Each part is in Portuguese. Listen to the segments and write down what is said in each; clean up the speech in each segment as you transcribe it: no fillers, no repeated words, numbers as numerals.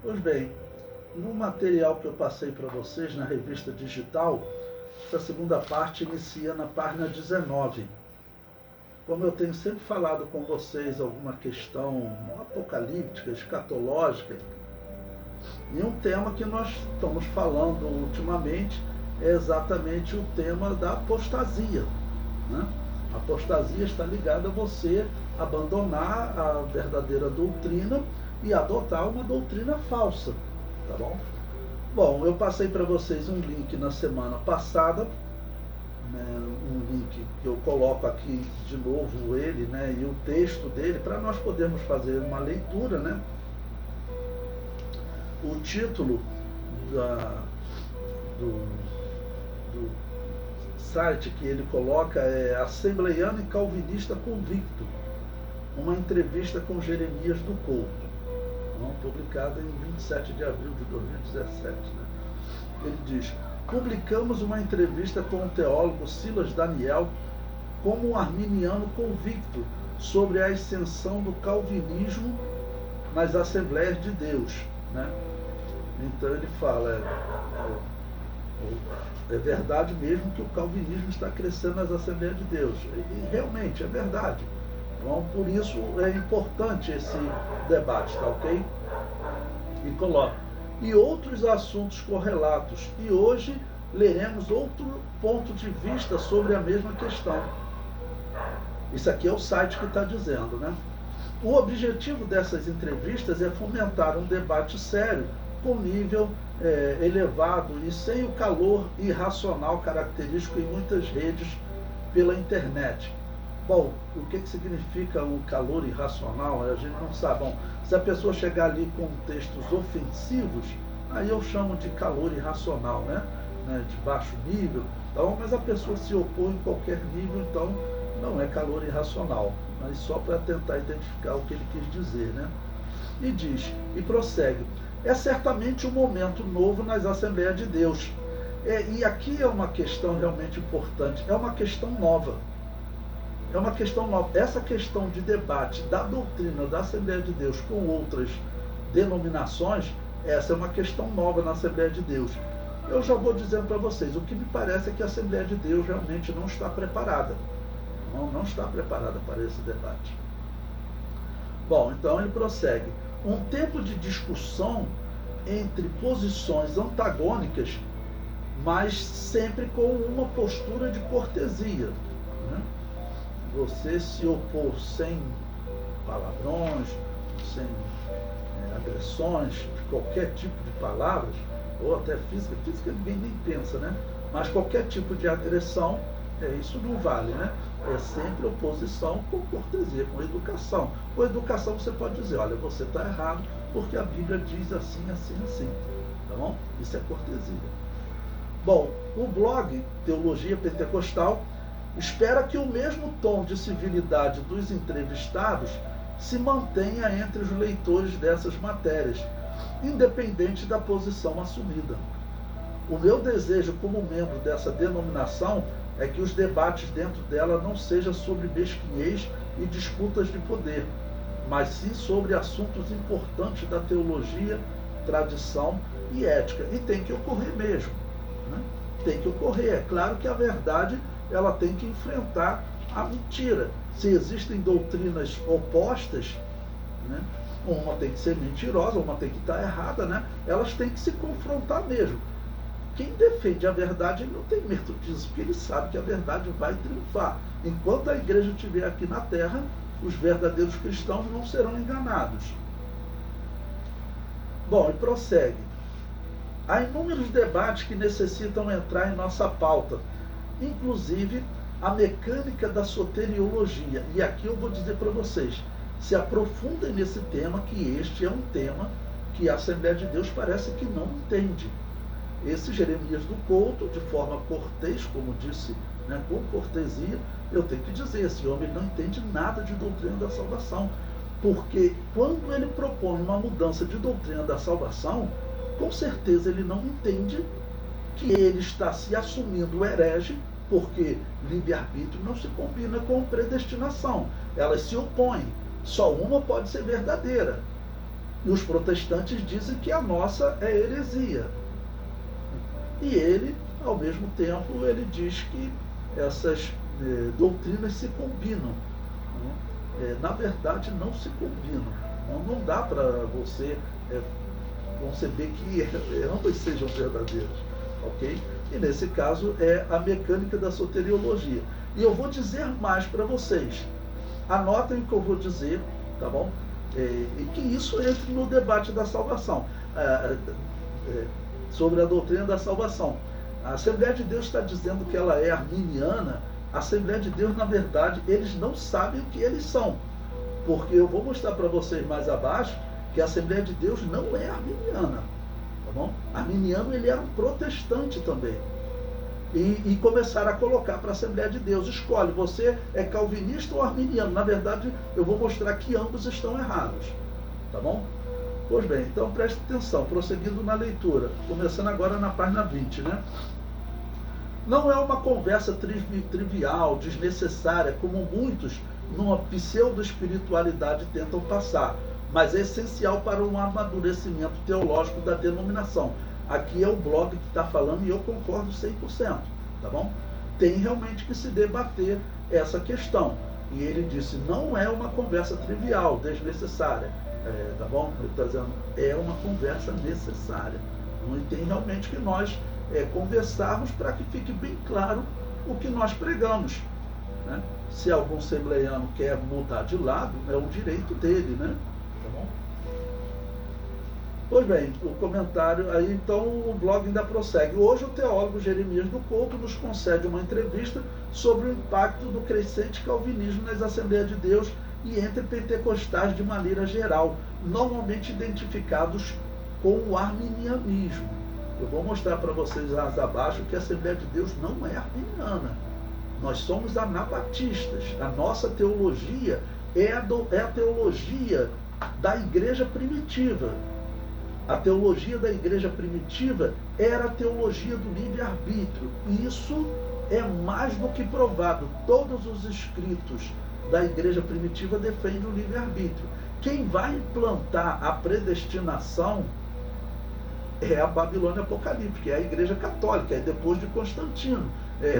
Pois bem, no material que eu passei para vocês na revista digital, essa segunda parte inicia na página 19. Como eu tenho sempre falado com vocês alguma questão apocalíptica, escatológica, e um tema que nós estamos falando ultimamente é exatamente o tema da apostasia, né? A apostasia está ligada a você abandonar a verdadeira doutrina e adotar uma doutrina falsa, tá bom? Bom, eu passei para vocês um link na semana passada, né, um link que eu coloco aqui de novo ele, né, e o texto dele para nós podermos fazer uma leitura, né? O título do, do site que ele coloca é Assembleiano e Calvinista Convicto, uma entrevista com Jeremias do Couto, publicada em 27 de abril de 2017. Né? Ele diz: publicamos uma entrevista com o teólogo Silas Daniel como um arminiano convicto sobre a ascensão do calvinismo nas Assembleias de Deus. Né? Então ele fala, é verdade mesmo que o calvinismo está crescendo nas Assembleias de Deus. E realmente é verdade. Então, por isso é importante esse debate, tá ok? E coloca. E outros assuntos correlatos. E hoje leremos outro ponto de vista sobre a mesma questão. Isso aqui é o site que está dizendo, né? O objetivo dessas entrevistas é fomentar um debate sério, com nível elevado e sem o calor irracional característico em muitas redes pela internet. Bom, o que significa o calor irracional? A gente não sabe. Bom, se a pessoa chegar ali com textos ofensivos, aí eu chamo de calor irracional, né? De baixo nível. Então, mas a pessoa se opõe em qualquer nível, então não é calor irracional. Mas só para tentar identificar o que ele quis dizer, né? E diz, e prossegue: é certamente um momento novo nas Assembleias de Deus. E aqui é uma questão realmente importante, é uma questão nova. É uma questão nova. Essa questão de debate da doutrina da Assembleia de Deus com outras denominações, essa é uma questão nova na Assembleia de Deus. Eu já vou dizendo para vocês, o que me parece é que a Assembleia de Deus realmente não está preparada. Não está preparada para esse debate. Bom, então ele prossegue. Um tempo de discussão entre posições antagônicas, mas sempre com uma postura de cortesia, né? Você se opor sem palavrões, sem agressões, de qualquer tipo de palavras, ou até física ninguém nem pensa, né? Mas qualquer tipo de agressão, isso não vale, né? É sempre oposição com cortesia, com educação. Com educação você pode dizer, olha, você está errado, porque a Bíblia diz assim, assim, assim. Tá bom? Isso é cortesia. Bom, o blog Teologia Pentecostal espera que o mesmo tom de civilidade dos entrevistados se mantenha entre os leitores dessas matérias, independente da posição assumida. O meu desejo como membro dessa denominação é que os debates dentro dela não sejam sobre mesquinhez e disputas de poder, mas sim sobre assuntos importantes da teologia, tradição e ética. E tem que ocorrer mesmo, né? Tem que ocorrer. É claro que a verdade ela tem que enfrentar a mentira. Se existem doutrinas opostas, né? Uma tem que ser mentirosa, uma tem que estar errada, né? Elas têm que se confrontar mesmo. Quem defende a verdade não tem medo disso, porque ele sabe que a verdade vai triunfar. Enquanto a igreja estiver aqui na terra, os verdadeiros cristãos não serão enganados. Bom, e prossegue. Há inúmeros debates que necessitam entrar em nossa pauta, inclusive a mecânica da soteriologia. E aqui eu vou dizer para vocês, se aprofundem nesse tema, que este é um tema que a Assembleia de Deus parece que não entende. Esse Jeremias do Couto, de forma cortês, como disse, né, com cortesia, eu tenho que dizer, esse homem não entende nada de doutrina da salvação, porque quando ele propõe uma mudança de doutrina da salvação, com certeza ele não entende que ele está se assumindo herege, porque livre-arbítrio não se combina com predestinação, elas se opõem, só uma pode ser verdadeira. E os protestantes dizem que a nossa é heresia. E ele, ao mesmo tempo, ele diz que essas doutrinas se combinam. Na verdade, não se combinam. Não dá para você conceber que ambas sejam verdadeiras. Ok? E nesse caso é a mecânica da soteriologia. E eu vou dizer mais para vocês. Anotem o que eu vou dizer, tá bom? E que isso entre no debate da salvação, sobre a doutrina da salvação. A Assembleia de Deus está dizendo que ela é arminiana. A Assembleia de Deus, na verdade, eles não sabem o que eles são. Porque eu vou mostrar para vocês mais abaixo que a Assembleia de Deus não é arminiana. Tá bom? Arminiano, ele era um protestante também. E começaram a colocar para a Assembleia de Deus. Escolhe, você é calvinista ou arminiano? Na verdade, eu vou mostrar que ambos estão errados. Tá bom? Pois bem, então preste atenção, prosseguindo na leitura, começando agora na página 20, né? Não é uma conversa trivial, desnecessária, como muitos numa pseudo-espiritualidade tentam passar, mas é essencial para um amadurecimento teológico da denominação. Aqui é o blog que está falando e eu concordo 100%, tá bom? Tem realmente que se debater essa questão. E ele disse, não é uma conversa trivial, desnecessária, tá bom? Ele está dizendo, é uma conversa necessária. E tem realmente que nós conversarmos para que fique bem claro o que nós pregamos, né? Se algum assembleiano quer mudar de lado, é um direito dele, né? Tá bom? Pois bem, o comentário, aí então o blog ainda prossegue. Hoje o teólogo Jeremias do Couto nos concede uma entrevista sobre o impacto do crescente calvinismo nas Assembleias de Deus e entre pentecostais de maneira geral, normalmente identificados com o arminianismo. Eu vou mostrar para vocês mais abaixo que a Assembleia de Deus não é arminiana. Nós somos anabatistas. A nossa teologia é a teologia da igreja primitiva. A teologia da igreja primitiva era a teologia do livre-arbítrio. E isso é mais do que provado. Todos os escritos da igreja primitiva defendem o livre-arbítrio. Quem vai implantar a predestinação é a Babilônia Apocalíptica, é a igreja católica, é depois de Constantino.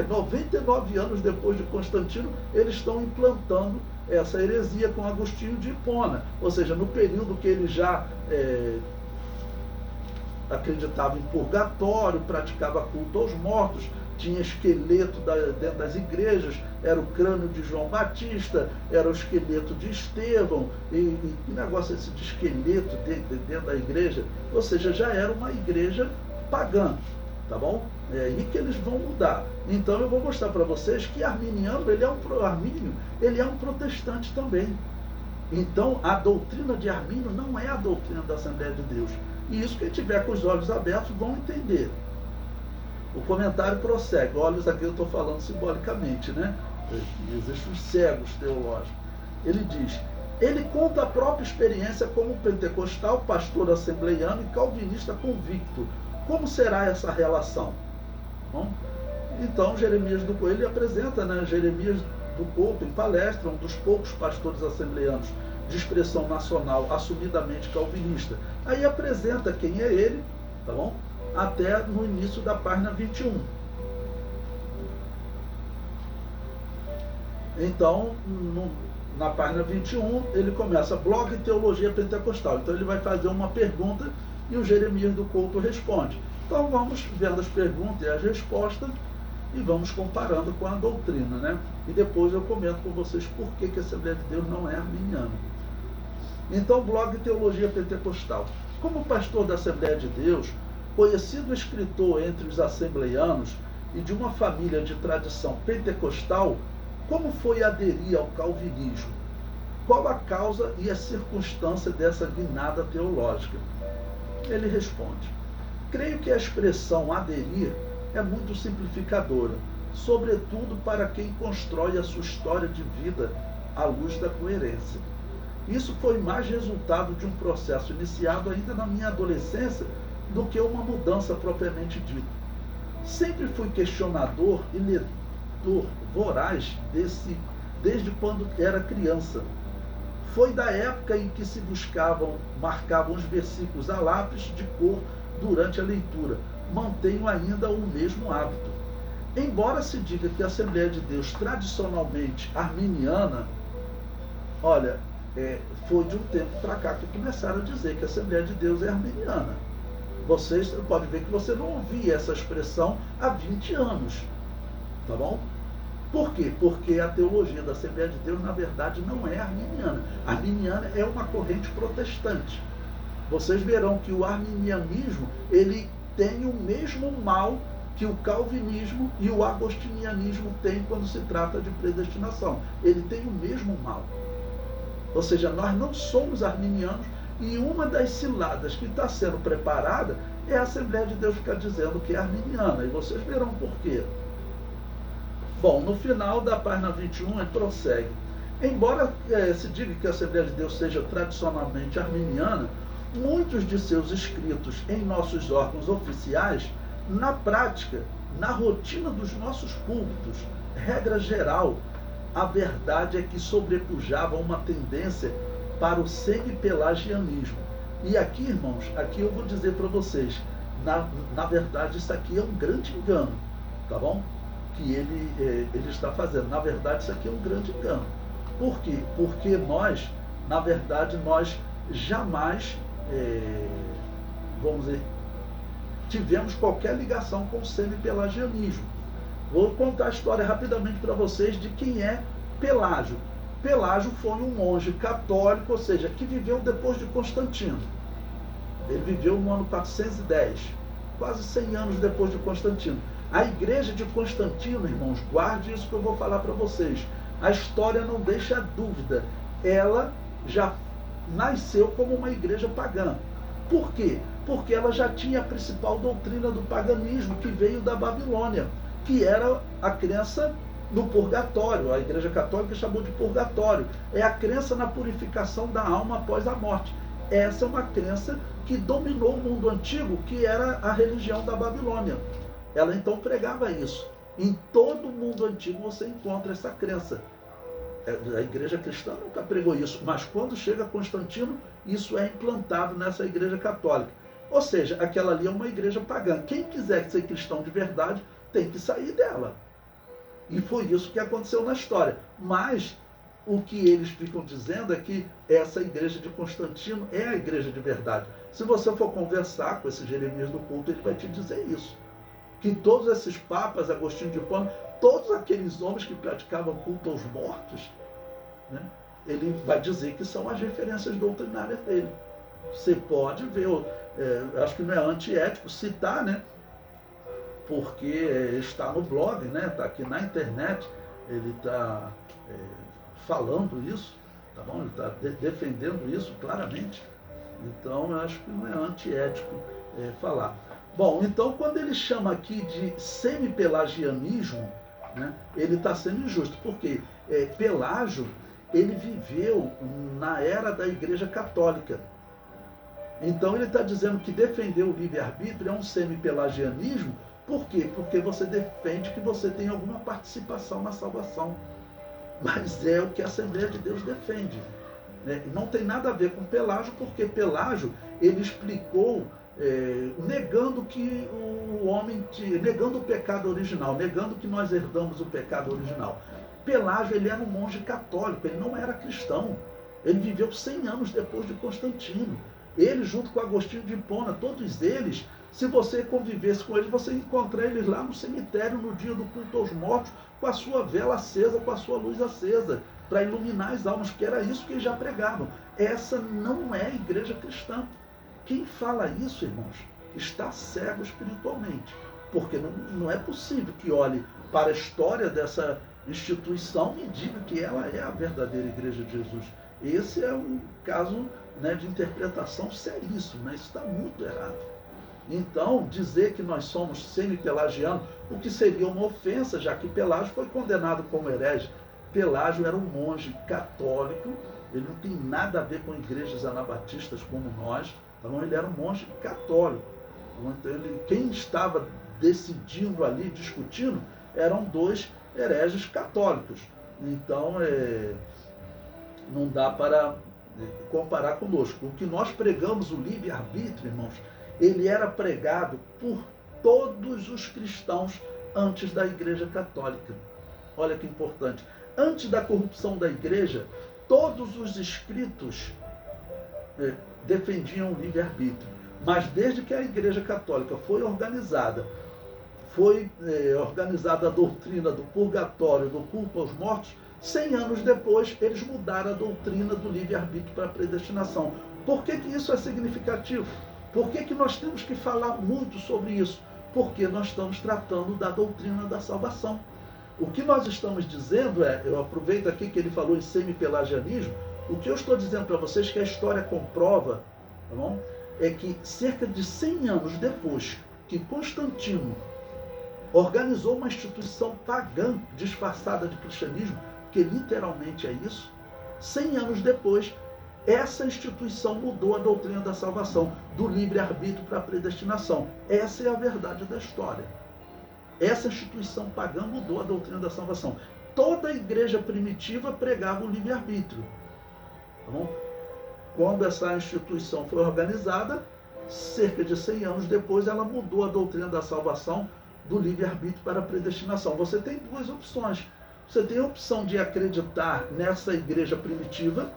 99 anos depois de Constantino, eles estão implantando essa heresia com Agostinho de Hipona. Ou seja, no período que ele já acreditava em purgatório, praticava culto aos mortos, tinha esqueleto dentro das igrejas, era o crânio de João Batista, era o esqueleto de Estevão, e negócio esse de esqueleto dentro da igreja, ou seja, já era uma igreja pagã, tá bom? É aí que eles vão mudar. Então eu vou mostrar para vocês que arminiano, Armínio, ele é um protestante também. Então a doutrina de Armínio não é a doutrina da Assembleia de Deus. E isso quem tiver com os olhos abertos vão entender. O comentário prossegue. Olhos aqui eu estou falando simbolicamente, né? Existem os cegos teológicos. Ele diz, ele conta a própria experiência como pentecostal, pastor assembleiano e calvinista convicto. Como será essa relação? Bom, então Jeremias do Couto, ele apresenta, né, Jeremias do Couto em palestra, um dos poucos pastores assembleianos de expressão nacional assumidamente calvinista. Aí apresenta quem é ele, tá bom? Até no início da página 21. Então, na página 21, ele começa blog Teologia Pentecostal. Então ele vai fazer uma pergunta e o Jeremias do Couto responde. Então vamos vendo as perguntas e as respostas e vamos comparando com a doutrina, né? E depois eu comento com vocês por que a Assembleia de Deus não é arminiana. Então, blog Teologia Pentecostal. Como pastor da Assembleia de Deus, conhecido escritor entre os assembleianos e de uma família de tradição pentecostal, como foi aderir ao calvinismo? Qual a causa e a circunstância dessa guinada teológica? Ele responde, creio que a expressão aderir é muito simplificadora, sobretudo para quem constrói a sua história de vida à luz da coerência. Isso foi mais resultado de um processo iniciado ainda na minha adolescência do que uma mudança propriamente dita. Sempre fui questionador e ledor voraz desde quando era criança. Foi da época em que se marcavam os versículos a lápis de cor durante a leitura. Mantenho ainda o mesmo hábito. Embora se diga que a Assembleia de Deus tradicionalmente arminiana, olha, foi de um tempo para cá que começaram a dizer que a Assembleia de Deus é arminiana. Vocês podem ver que você não ouvia essa expressão há 20 anos, tá bom? Por quê? Porque a teologia da Assembleia de Deus, na verdade, não é arminiana. A arminiana é uma corrente protestante. Vocês verão que o arminianismo, ele tem o mesmo mal que o calvinismo e o agostinianismo têm quando se trata de predestinação. Ele tem o mesmo mal. Ou seja, nós não somos arminianos, e uma das ciladas que está sendo preparada é a Assembleia de Deus ficar dizendo que é arminiana. E vocês verão por quê. Bom, no final da página 21, ele prossegue. Embora se diga que a Assembleia de Deus seja tradicionalmente arminiana, muitos de seus escritos em nossos órgãos oficiais, na prática, na rotina dos nossos púlpitos, regra geral, a verdade é que sobrepujava uma tendência para o semi-pelagianismo. E aqui, irmãos, aqui eu vou dizer para vocês, na verdade isso aqui é um grande engano, tá bom? Que ele está fazendo. Na verdade, isso aqui é um grande engano. Por quê? Porque nós, na verdade, nós jamais, vamos dizer, tivemos qualquer ligação com o semi-pelagianismo. Vou contar a história rapidamente para vocês de quem é Pelágio. Pelágio foi um monge católico, ou seja, que viveu depois de Constantino. Ele viveu no ano 410, quase 100 anos depois de Constantino. A igreja de Constantino, irmãos, guarde isso que eu vou falar para vocês. A história não deixa dúvida. Ela já nasceu como uma igreja pagã. Por quê? Porque ela já tinha a principal doutrina do paganismo, que veio da Babilônia, que era a crença no purgatório. A igreja católica chamou de purgatório. É a crença na purificação da alma após a morte. Essa é uma crença que dominou o mundo antigo, que era a religião da Babilônia. Ela então pregava isso. Em todo o mundo antigo você encontra essa crença. A igreja cristã nunca pregou isso, mas quando chega Constantino, isso é implantado nessa igreja católica. Ou seja, aquela ali é uma igreja pagã. Quem quiser ser cristão de verdade tem que sair dela. E foi isso que aconteceu na história. Mas o que eles ficam dizendo é que essa igreja de Constantino é a igreja de verdade. Se você for conversar com esse Jeremias do culto, ele vai te dizer isso. Que todos esses papas, Agostinho de Hipona, todos aqueles homens que praticavam culto aos mortos, né, ele vai dizer que são as referências doutrinárias dele. Você pode ver, acho que não é antiético citar, né, porque está no blog, né, está aqui na internet, ele está falando isso, tá bom? Ele está defendendo isso claramente. Então, eu acho que não é antiético falar. Bom, então quando ele chama aqui de semi-pelagianismo, né, ele está sendo injusto, porque Pelágio, ele viveu na era da Igreja Católica. Então ele está dizendo que defender o livre-arbítrio é um semi-pelagianismo. Por quê? Porque você defende que você tem alguma participação na salvação. Mas é o que a Assembleia de Deus defende. Não tem nada a ver com Pelágio, porque Pelágio, ele explicou negando que o homem, negando o pecado original, negando que nós herdamos o pecado original. Pelágio, ele era um monge católico, ele não era cristão. Ele viveu 100 anos depois de Constantino. Ele, junto com Agostinho de Hipona, todos eles, se você convivesse com eles, você encontra eles lá no cemitério, no dia do culto aos mortos, com a sua vela acesa, com a sua luz acesa, para iluminar as almas, que era isso que eles já pregavam. Essa não é a igreja cristã. Quem fala isso, irmãos, está cego espiritualmente, porque não é possível que olhe para a história dessa instituição e diga que ela é a verdadeira igreja de Jesus. Esse é um caso, né, de interpretação seríssimo, né? Isso está muito errado. Então, dizer que nós somos semi-pelagianos, o que seria uma ofensa, já que Pelágio foi condenado como herege. Pelágio era um monge católico, ele não tem nada a ver com igrejas anabatistas como nós, então ele era um monge católico. Então, quem estava decidindo ali, discutindo, eram dois hereges católicos. Então, não dá para comparar conosco. O que nós pregamos, o livre-arbítrio, irmãos, ele era pregado por todos os cristãos antes da Igreja Católica. Olha que importante. Antes da corrupção da Igreja, todos os escritos defendiam o livre-arbítrio. Mas desde que a Igreja Católica foi organizada a doutrina do purgatório, do culto aos mortos, 100 anos depois eles mudaram a doutrina do livre-arbítrio para a predestinação. Por que isso é significativo? Por que nós temos que falar muito sobre isso? Porque nós estamos tratando da doutrina da salvação. O que nós estamos dizendo eu aproveito aqui que ele falou em semi-pelagianismo, o que eu estou dizendo para vocês que a história comprova, tá bom? É que cerca de 100 anos depois que Constantino organizou uma instituição pagã disfarçada de cristianismo, que literalmente é isso, 100 anos depois, essa instituição mudou a doutrina da salvação, do livre-arbítrio para a predestinação. Essa é a verdade da história. Essa instituição pagã mudou a doutrina da salvação. Toda a igreja primitiva pregava o livre-arbítrio. Tá bom? Quando essa instituição foi organizada, cerca de 100 anos depois, ela mudou a doutrina da salvação do livre-arbítrio para a predestinação. Você tem duas opções. Você tem a opção de acreditar nessa igreja primitiva,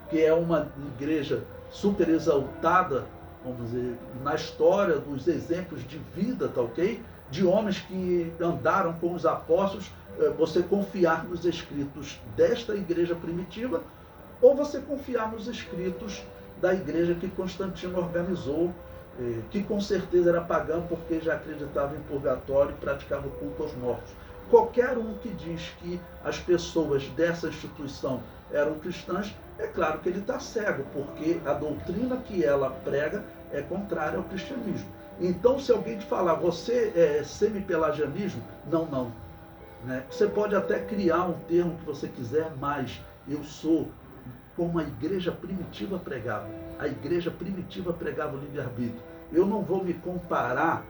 que é uma igreja super exaltada, vamos dizer, na história dos exemplos de vida, tá ok? De homens que andaram com os apóstolos, você confiar nos escritos desta igreja primitiva, ou você confiar nos escritos da igreja que Constantino organizou, que com certeza era pagã porque já acreditava em purgatório e praticava o culto aos mortos. Qualquer um que diz que as pessoas dessa instituição eram cristãs, é claro que ele está cego, porque a doutrina que ela prega é contrária ao cristianismo. Então, se alguém te falar, você é semi-pelagianismo, não. Né? Você pode até criar um termo que você quiser, mas eu sou como a igreja primitiva pregava. A igreja primitiva pregava o livre-arbítrio. Eu não vou me comparar,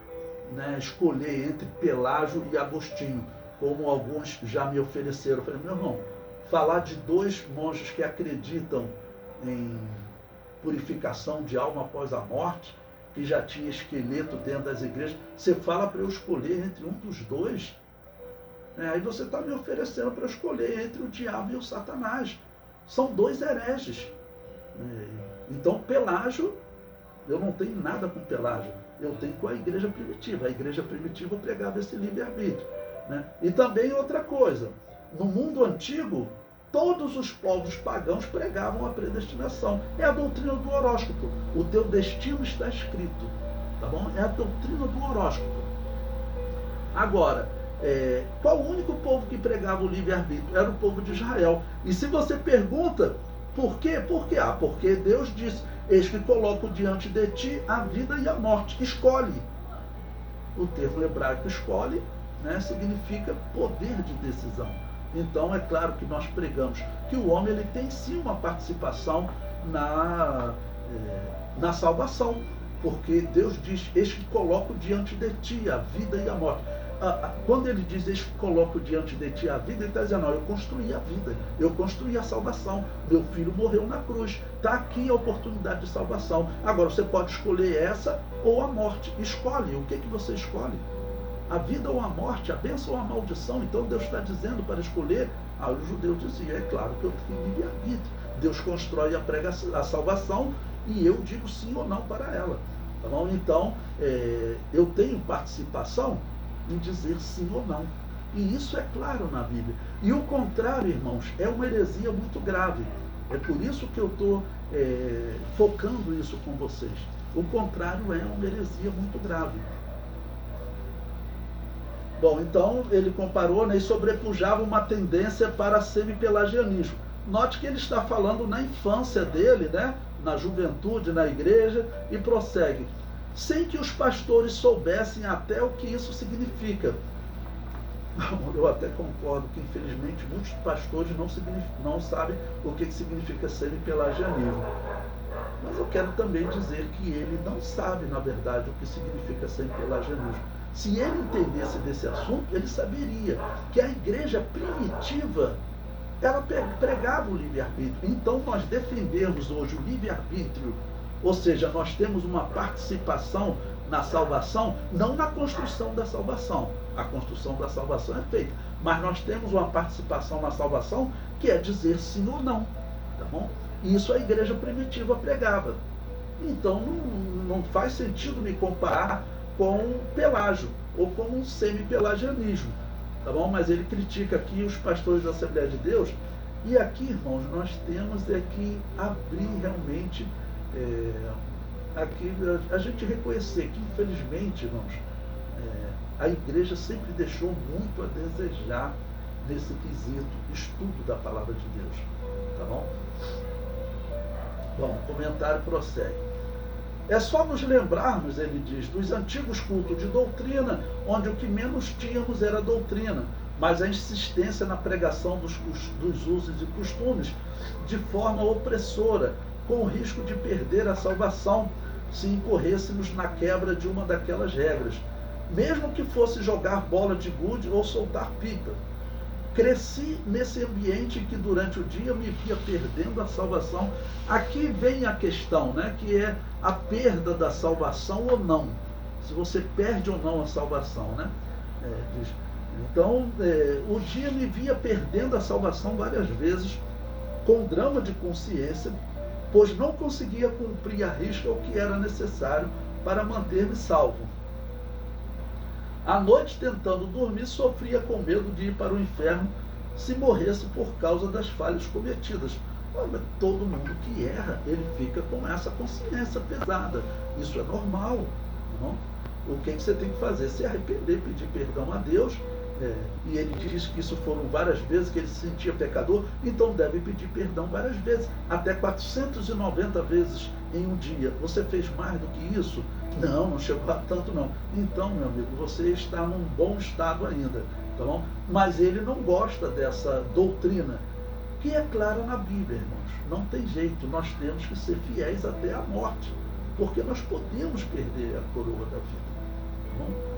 né, escolher entre Pelágio e Agostinho, como alguns já me ofereceram. Eu falei, meu irmão, falar de dois monges que acreditam em purificação de alma após a morte, que já tinha esqueleto dentro das igrejas, você fala para eu escolher entre um dos dois? Aí você está me oferecendo para eu escolher entre o diabo e o Satanás. São dois hereges. Então, Pelágio, eu não tenho nada com Pelágio, eu tenho com a igreja primitiva. A igreja primitiva pregava esse livre-arbítrio. Né? E também outra coisa, no mundo antigo, todos os povos pagãos pregavam a predestinação. É a doutrina do horóscopo. O teu destino está escrito. Tá bom? É a doutrina do horóscopo. Agora, qual o único povo que pregava o livre-arbítrio? Era o povo de Israel. E se você pergunta, por quê? Por quê? Porque Deus disse, eis que coloco diante de ti a vida e a morte. Escolhe. O termo hebraico escolhe, né, significa poder de decisão. Então, é claro que nós pregamos que o homem ele tem sim uma participação na salvação, porque Deus diz, eis que coloco diante de ti a vida e a morte. Quando ele diz, eis que coloco diante de ti a vida, ele está dizendo, não, eu construí a vida, eu construí a salvação, meu filho morreu na cruz, está aqui a oportunidade de salvação. Agora, você pode escolher essa ou a morte. Escolhe, o que você escolhe? A vida ou a morte, a bênção ou a maldição? Então Deus está dizendo para escolher. O judeu dizia, é claro que eu tenho livre-arbítrio. Deus constrói e prega a salvação e eu digo sim ou não para ela. Tá bom? Então, eu tenho participação em dizer sim ou não. E isso é claro na Bíblia. E o contrário, irmãos, é uma heresia muito grave. É por isso que eu estou focando isso com vocês. O contrário é uma heresia muito grave. Bom, então ele comparou, né, e sobrepujava uma tendência para semi-pelagianismo. Note que ele está falando na infância dele, né, na juventude, na igreja, e prossegue. Sem que os pastores soubessem até o que isso significa. Eu até concordo que, infelizmente, muitos pastores não sabem o que significa semi-pelagianismo. Mas eu quero também dizer que ele não sabe, na verdade, o que significa semi-pelagianismo. Se ele entendesse desse assunto, ele saberia que a igreja primitiva ela pregava o livre-arbítrio. Então nós defendemos hoje o livre-arbítrio, ou seja, nós temos uma participação na salvação, não na construção da salvação. A construção da salvação é feita, mas nós temos uma participação na salvação que é dizer sim ou não, tá bom? E isso a igreja primitiva pregava. Então não faz sentido me comparar com Pelágio ou com um semi-pelagianismo, tá bom? Mas ele critica aqui os pastores da Assembleia de Deus. E aqui, irmãos, nós temos que abrir realmente, aqui a gente reconhecer que, infelizmente, irmãos, a igreja sempre deixou muito a desejar nesse quesito estudo da palavra de Deus, tá bom? Bom, o comentário prossegue. É só nos lembrarmos, ele diz, dos antigos cultos de doutrina, onde o que menos tínhamos era doutrina, mas a insistência na pregação dos usos e costumes de forma opressora, com o risco de perder a salvação se incorrêssemos na quebra de uma daquelas regras, mesmo que fosse jogar bola de gude ou soltar pipa. Cresci nesse ambiente que durante o dia me via perdendo a salvação. Aqui vem a questão, né, que é a perda da salvação ou não. Se você perde ou não a salvação, né? Então, o dia me via perdendo a salvação várias vezes, com drama de consciência, pois não conseguia cumprir à risca o que era necessário para manter-me salvo. À noite, tentando dormir, sofria com medo de ir para o inferno se morresse por causa das falhas cometidas. Olha, todo mundo que erra, ele fica com essa consciência pesada. Isso é normal. Não? O que você tem que fazer? Se arrepender, pedir perdão a Deus. E ele diz que isso foram várias vezes que ele se sentia pecador, então deve pedir perdão várias vezes, até 490 vezes em um dia. Você fez mais do que isso? Não chegou a tanto não. Então, meu amigo, você está num bom estado ainda, tá bom? Mas ele não gosta dessa doutrina, que é clara na Bíblia, irmãos. Não tem jeito, nós temos que ser fiéis até a morte, porque nós podemos perder a coroa da vida, tá bom?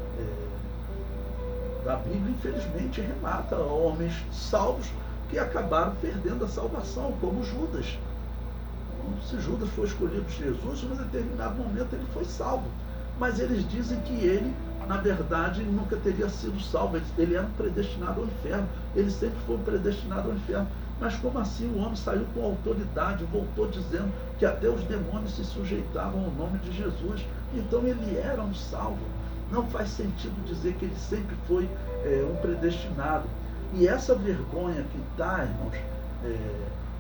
A Bíblia, infelizmente, relata homens salvos que acabaram perdendo a salvação, como Judas. Se Judas foi escolhido por Jesus, em um determinado momento ele foi salvo. Mas eles dizem que ele, na verdade, nunca teria sido salvo. Ele era predestinado ao inferno. Ele sempre foi predestinado ao inferno. Mas como assim o homem saiu com autoridade, voltou dizendo que até os demônios se sujeitavam ao nome de Jesus? Então ele era um salvo. Não faz sentido dizer que ele sempre foi um predestinado. E essa vergonha que está, irmãos,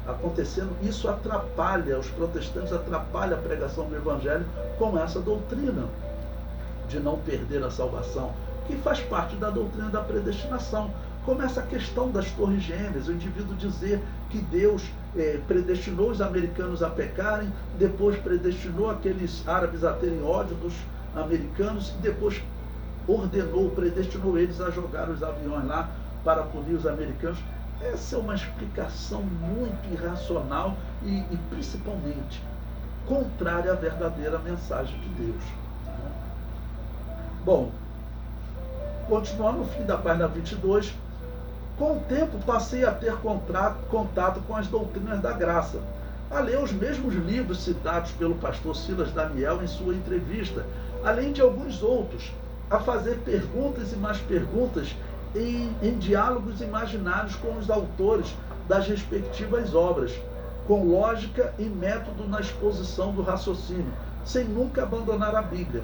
acontecendo, isso atrapalha, os protestantes atrapalham a pregação do Evangelho com essa doutrina de não perder a salvação, que faz parte da doutrina da predestinação. Como essa questão das torres gêmeas, o indivíduo dizer que Deus predestinou os americanos a pecarem, depois predestinou aqueles árabes a terem ódio dos americanos e depois predestinou eles a jogar os aviões lá para punir os americanos. Essa é uma explicação muito irracional e principalmente contrária à verdadeira mensagem de Deus. Bom, continuando no fim da página 22, com o tempo passei a ter contato com as doutrinas da graça, a ler os mesmos livros citados pelo pastor Silas Daniel em sua entrevista, além de alguns outros, a fazer perguntas e mais perguntas em diálogos imaginários com os autores das respectivas obras, com lógica e método na exposição do raciocínio, sem nunca abandonar a Bíblia,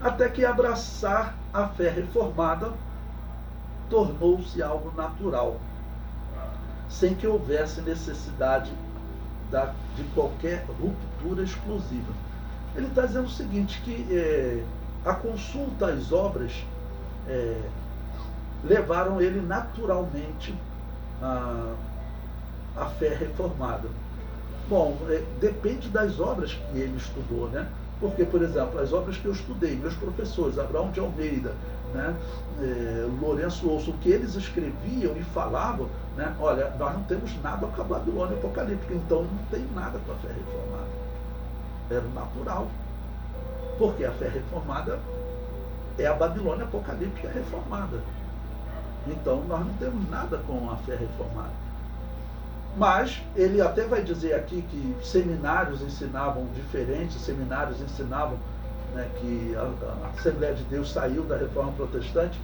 até que abraçar a fé reformada tornou-se algo natural, sem que houvesse necessidade de qualquer ruptura exclusiva. Ele está dizendo o seguinte, que a consulta às obras levaram ele naturalmente à fé reformada. Bom, depende das obras que ele estudou, né? Porque, por exemplo, as obras que eu estudei, meus professores, Abraão de Almeida, né, Lourenço Ouço, o que eles escreviam e falavam, né, olha, nós não temos nada com a Babilônia apocalíptica, então não tem nada com a fé reformada. Era natural. Porque a fé reformada é a Babilônia apocalíptica reformada. Então nós não temos nada com a fé reformada. Mas ele até vai dizer aqui que seminários ensinavam diferentes, seminários ensinavam, né, que a Assembleia de Deus saiu da Reforma Protestante.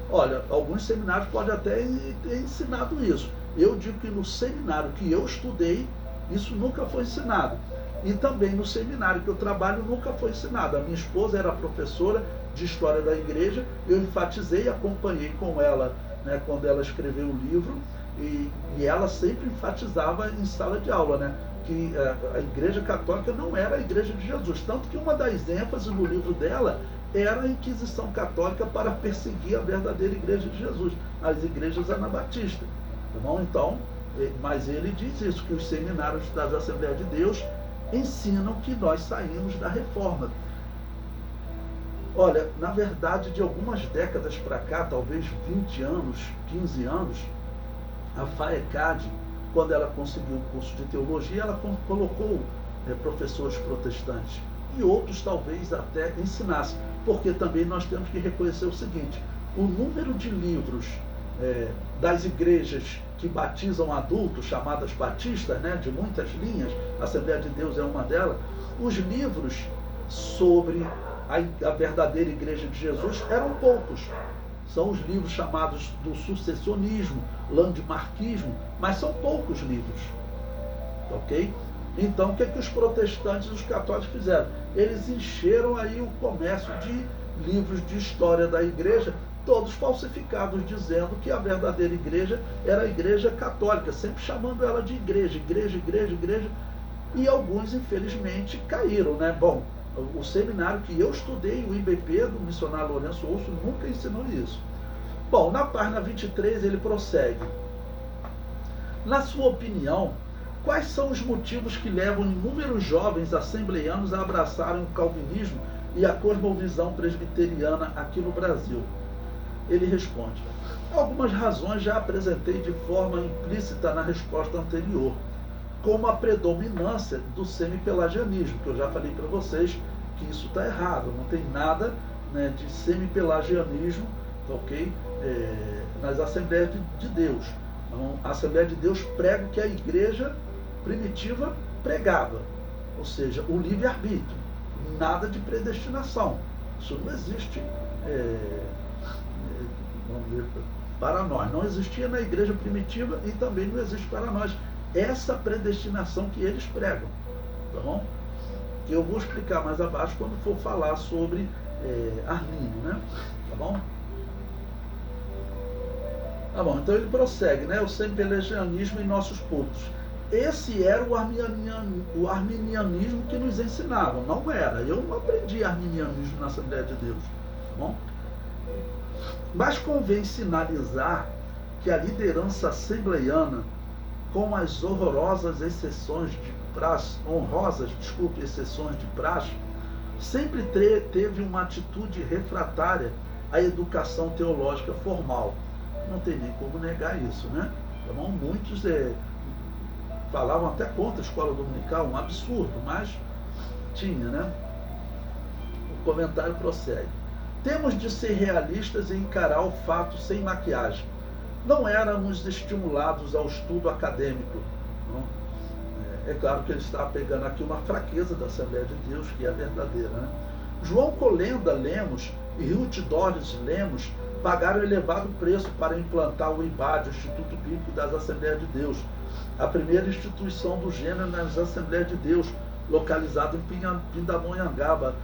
Olha, alguns seminários podem até ter ensinado isso. Eu digo que no seminário que eu estudei, isso nunca foi ensinado. E também no seminário que eu trabalho nunca foi ensinado. A minha esposa era professora de História da Igreja, eu enfatizei, acompanhei com ela, né, quando ela escreveu o livro, e ela sempre enfatizava em sala de aula, né, que a Igreja Católica não era a Igreja de Jesus. Tanto que uma das ênfases no livro dela era a Inquisição Católica para perseguir a verdadeira Igreja de Jesus, as igrejas anabatistas. Tá bom? Então, mas ele diz isso, que os seminários das Assembleias de Deus ensinam que nós saímos da Reforma. Olha, na verdade, de algumas décadas para cá, talvez 20 anos, 15 anos, a FAECAD, quando ela conseguiu o curso de teologia, ela colocou professores protestantes. E outros talvez até ensinassem. Porque também nós temos que reconhecer o seguinte: o número de livros das igrejas que batizam adultos, chamadas batistas, né, de muitas linhas, a Assembleia de Deus é uma delas, os livros sobre a verdadeira Igreja de Jesus eram poucos. São os livros chamados do sucessionismo, landmarquismo, mas são poucos livros. Ok? Então, o que os protestantes e os católicos fizeram? Eles encheram aí o comércio de livros de história da igreja, todos falsificados, dizendo que a verdadeira igreja era a Igreja Católica, sempre chamando ela de igreja, igreja, igreja, igreja, e alguns, infelizmente, caíram, né? Bom, o seminário que eu estudei, o IBP, do missionário Lourenço Ouço, nunca ensinou isso. Bom, na página 23 ele prossegue. Na sua opinião, quais são os motivos que levam inúmeros jovens assembleianos a abraçarem o calvinismo e a cosmovisão presbiteriana aqui no Brasil? Ele responde: algumas razões já apresentei de forma implícita na resposta anterior, como a predominância do semipelagianismo, que eu já falei para vocês que isso está errado, não tem nada, né, de semipelagianismo, ok? Nas Assembleias de Deus. Então, a Assembleia de Deus prega o que a igreja primitiva pregava, ou seja, o livre-arbítrio, nada de predestinação. Isso não existe vamos ver, para nós. Não existia na igreja primitiva e também não existe para nós essa predestinação que eles pregam. Tá bom? Que eu vou explicar mais abaixo quando for falar sobre Arminio, né? Tá bom? Tá bom, então ele prossegue, né? O semipelagianismo em nossos cultos. Esse era o arminianismo que nos ensinavam, não era. Eu não aprendi arminianismo na Assembleia de Deus, tá bom? Mas convém sinalizar que a liderança assembleiana, com as honrosas exceções de praxe, sempre teve uma atitude refratária à educação teológica formal. Não tem nem como negar isso, né? Tá bom? Muitos falavam até contra a escola dominical, um absurdo, mas tinha, né? O comentário prossegue. Temos de ser realistas e encarar o fato sem maquiagem. Não éramos estimulados ao estudo acadêmico. Não? É claro que ele está pegando aqui uma fraqueza da Assembleia de Deus, que é verdadeira, né? João Colenda Lemos e Ruth Doris Lemos pagaram elevado preço para implantar o IBAD, o Instituto Bíblico das Assembleias de Deus, a primeira instituição do gênero nas Assembleias de Deus, localizado em Pindamonhangaba,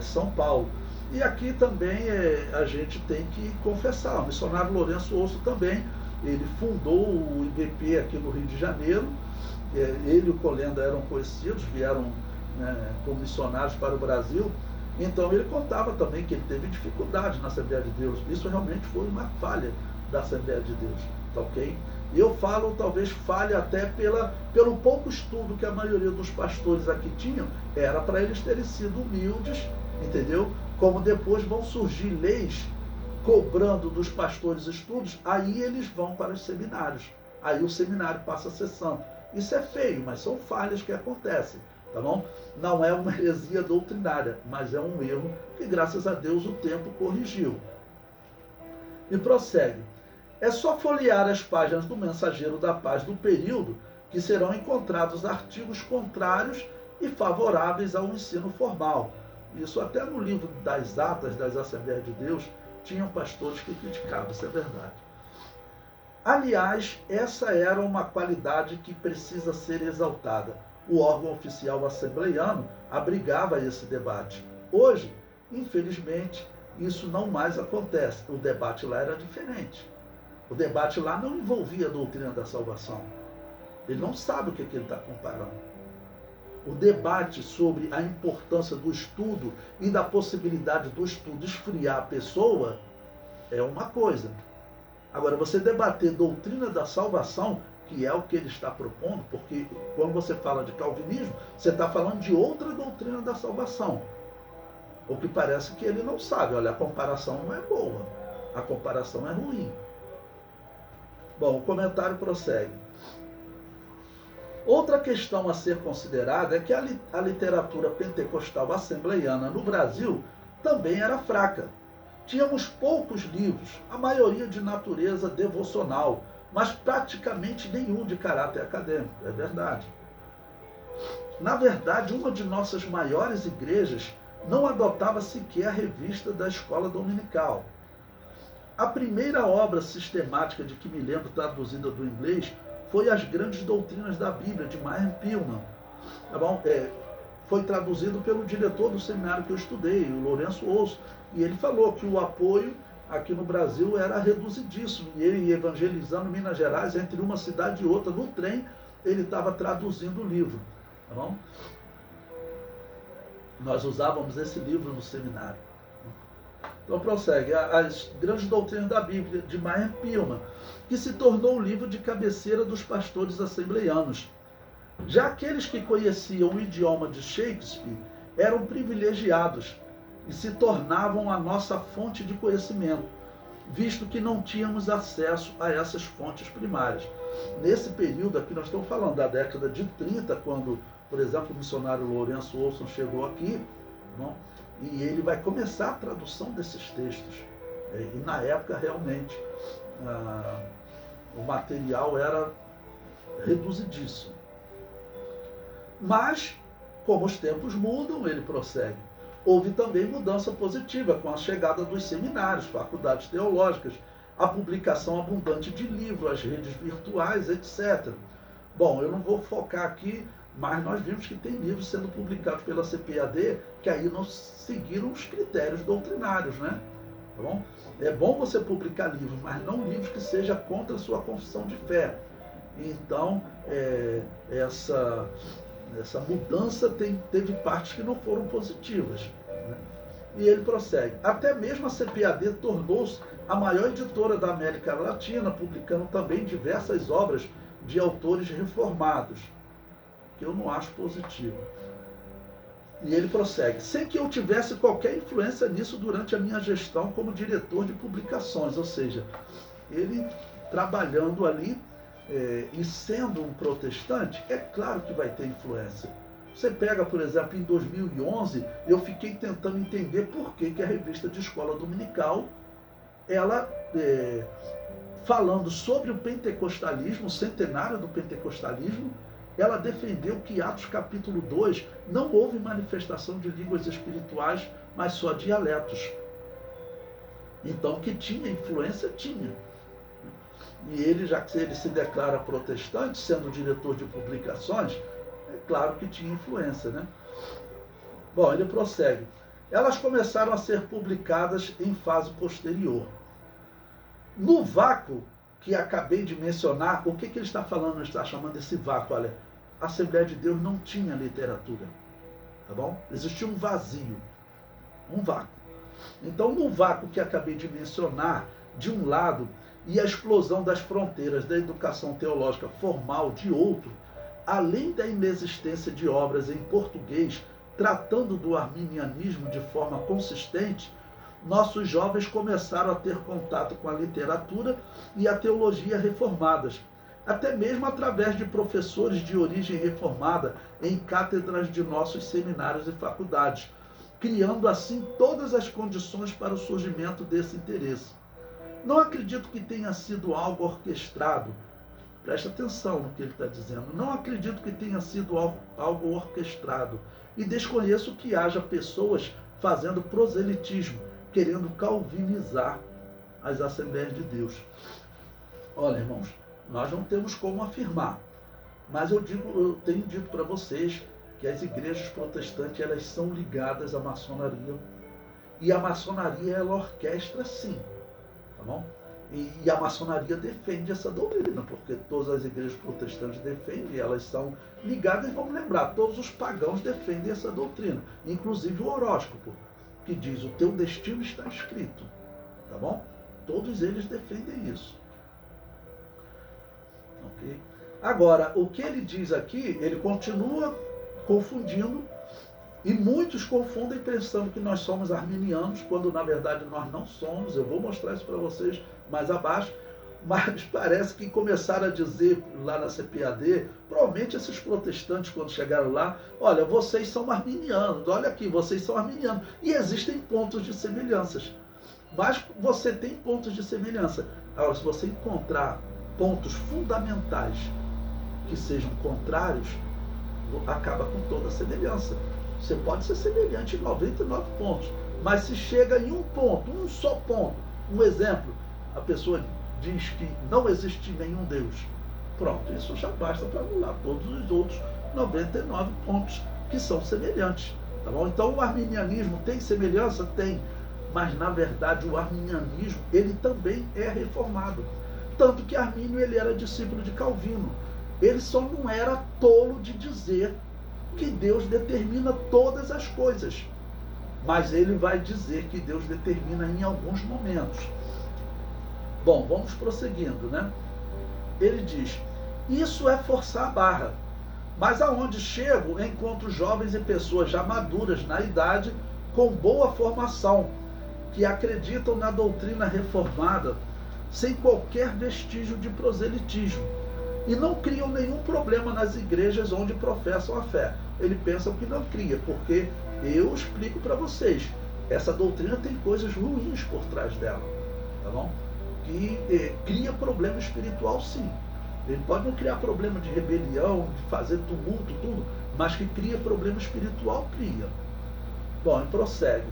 São Paulo. E aqui também a gente tem que confessar, o missionário Lourenço Ouço também, ele fundou o IBP aqui no Rio de Janeiro, ele e o Colenda eram conhecidos, vieram, né, como missionários para o Brasil. Então ele contava também que ele teve dificuldade na Assembleia de Deus. Isso realmente foi uma falha da Assembleia de Deus, tá ok? E eu falo, talvez falha até pelo pouco estudo que a maioria dos pastores aqui tinham, era para eles terem sido humildes, entendeu? Como depois vão surgir leis cobrando dos pastores estudos, aí eles vão para os seminários. Aí o seminário passa a ser santo. Isso é feio, mas são falhas que acontecem. Tá bom? Não é uma heresia doutrinária, mas é um erro que, graças a Deus, o tempo corrigiu. E prossegue. É só folhear as páginas do Mensageiro da Paz do período que serão encontrados artigos contrários e favoráveis ao ensino formal. Isso até no livro das Atas das Assembleias de Deus, tinham pastores que criticavam, isso é verdade. Aliás, essa era uma qualidade que precisa ser exaltada. O órgão oficial assembleiano abrigava esse debate. Hoje, infelizmente, isso não mais acontece. O debate lá era diferente. O debate lá não envolvia a doutrina da salvação. Ele não sabe o que ele está comparando. O debate sobre a importância do estudo e da possibilidade do estudo esfriar a pessoa é uma coisa. Agora, você debater doutrina da salvação, que é o que ele está propondo, porque quando você fala de calvinismo, você está falando de outra doutrina da salvação. O que parece que ele não sabe. Olha, a comparação não é boa. A comparação é ruim. Bom, o comentário prossegue. Outra questão a ser considerada é que a literatura pentecostal assembleiana no Brasil também era fraca. Tínhamos poucos livros, a maioria de natureza devocional, mas praticamente nenhum de caráter acadêmico, é verdade. Na verdade, uma de nossas maiores igrejas não adotava sequer a revista da escola dominical. A primeira obra sistemática de que me lembro traduzida do inglês foi As Grandes Doutrinas da Bíblia, de Meyer Pillman. Tá bom? Foi traduzido pelo diretor do seminário que eu estudei, o Lourenço Osso, e ele falou que o apoio aqui no Brasil era reduzidíssimo, e ele evangelizando Minas Gerais, entre uma cidade e outra, no trem, ele estava traduzindo o livro. Tá bom? Nós usávamos esse livro no seminário. Então prossegue, As Grandes Doutrinas da Bíblia, de Meyer Pillman, que se tornou o livro de cabeceira dos pastores assembleianos. Já aqueles que conheciam o idioma de Shakespeare eram privilegiados e se tornavam a nossa fonte de conhecimento, visto que não tínhamos acesso a essas fontes primárias. Nesse período aqui, nós estamos falando da década de 30, quando, por exemplo, o missionário Lourenço Olson chegou aqui, não? E ele vai começar a tradução desses textos. E na época, realmente, o material era reduzidíssimo. Mas, como os tempos mudam, ele prossegue. Houve também mudança positiva com a chegada dos seminários, faculdades teológicas, a publicação abundante de livros, as redes virtuais, etc. Bom, eu não vou focar aqui, mas nós vimos que tem livros sendo publicados pela CPAD que aí não seguiram os critérios doutrinários, né? Tá bom? É bom você publicar livros, mas não livros que sejam contra a sua confissão de fé. Então, essa mudança teve partes que não foram positivas, né? E ele prossegue. Até mesmo a CPAD tornou-se a maior editora da América Latina, publicando também diversas obras de autores reformados, que eu não acho positivo. E ele prossegue. Sem que eu tivesse qualquer influência nisso durante a minha gestão como diretor de publicações, ou seja, ele trabalhando ali e sendo um protestante, é claro que vai ter influência. Você pega, por exemplo, em 2011, eu fiquei tentando entender por que a revista de escola dominical, ela, falando sobre o pentecostalismo, o centenário do pentecostalismo, ela defendeu que Atos capítulo 2 não houve manifestação de línguas espirituais, mas só dialetos. Então, que tinha influência, tinha. E ele, já que ele se declara protestante, sendo diretor de publicações, é claro que tinha influência, né? Bom, ele prossegue. Elas começaram a ser publicadas em fase posterior. No vácuo que acabei de mencionar, o que ele está falando? Ele está chamando esse vácuo. Olha, a Assembleia de Deus não tinha literatura, tá bom? Existia um vazio, um vácuo. Então, no vácuo que acabei de mencionar, de um lado, e a explosão das fronteiras da educação teológica formal de outro, além da inexistência de obras em português tratando do arminianismo de forma consistente, nossos jovens começaram a ter contato com a literatura e a teologia reformadas, até mesmo através de professores de origem reformada em cátedras de nossos seminários e faculdades, criando assim todas as condições para o surgimento desse interesse. Não acredito que tenha sido algo orquestrado, Preste atenção no que ele está dizendo. Não acredito que tenha sido algo orquestrado e desconheço que haja pessoas fazendo proselitismo, querendo calvinizar as Assembleias de Deus. Olha, irmãos, nós não temos como afirmar, mas eu tenho dito para vocês que as igrejas protestantes, elas são ligadas à maçonaria, e a maçonaria, ela orquestra sim, tá bom? E a maçonaria defende essa doutrina, porque todas as igrejas protestantes defendem, elas são ligadas, e vamos lembrar, todos os pagãos defendem essa doutrina, inclusive o horóscopo, que diz: o teu destino está escrito, tá bom? Todos eles defendem isso. Ok? Agora, o que ele diz aqui, ele continua confundindo, e muitos confundem pensando que nós somos arminianos, quando na verdade nós não somos. Eu vou mostrar isso para vocês mais abaixo, mas parece que começaram a dizer lá na CPAD, provavelmente esses protestantes quando chegaram lá: olha, vocês são arminianos, olha aqui, vocês são arminianos, e existem pontos de semelhanças, mas você tem pontos de semelhança. Agora, se você encontrar pontos fundamentais que sejam contrários, acaba com toda a semelhança. Você pode ser semelhante em 99 pontos, mas se chega em um ponto, um só ponto, um exemplo, a pessoa diz que não existe nenhum Deus, pronto, isso já basta para anular todos os outros 99 pontos que são semelhantes, tá bom? Então o arminianismo tem semelhança? Tem, mas na verdade o arminianismo, ele também é reformado, tanto que Armínio, ele era discípulo de Calvino. Ele só não era tolo de dizer que Deus determina todas as coisas, mas ele vai dizer que Deus determina em alguns momentos. Bom, vamos prosseguindo, né? Ele diz: isso é forçar a barra, mas aonde chego, encontro jovens e pessoas já maduras na idade, com boa formação, que acreditam na doutrina reformada, sem qualquer vestígio de proselitismo, e não criam nenhum problema nas igrejas onde professam a fé. Ele pensa que não cria, porque eu explico para vocês, essa doutrina tem coisas ruins por trás dela, tá bom? Que cria problema espiritual, sim. Ele pode não criar problema de rebelião, de fazer tumulto, tudo, mas que cria problema espiritual, cria. Bom, e prossegue.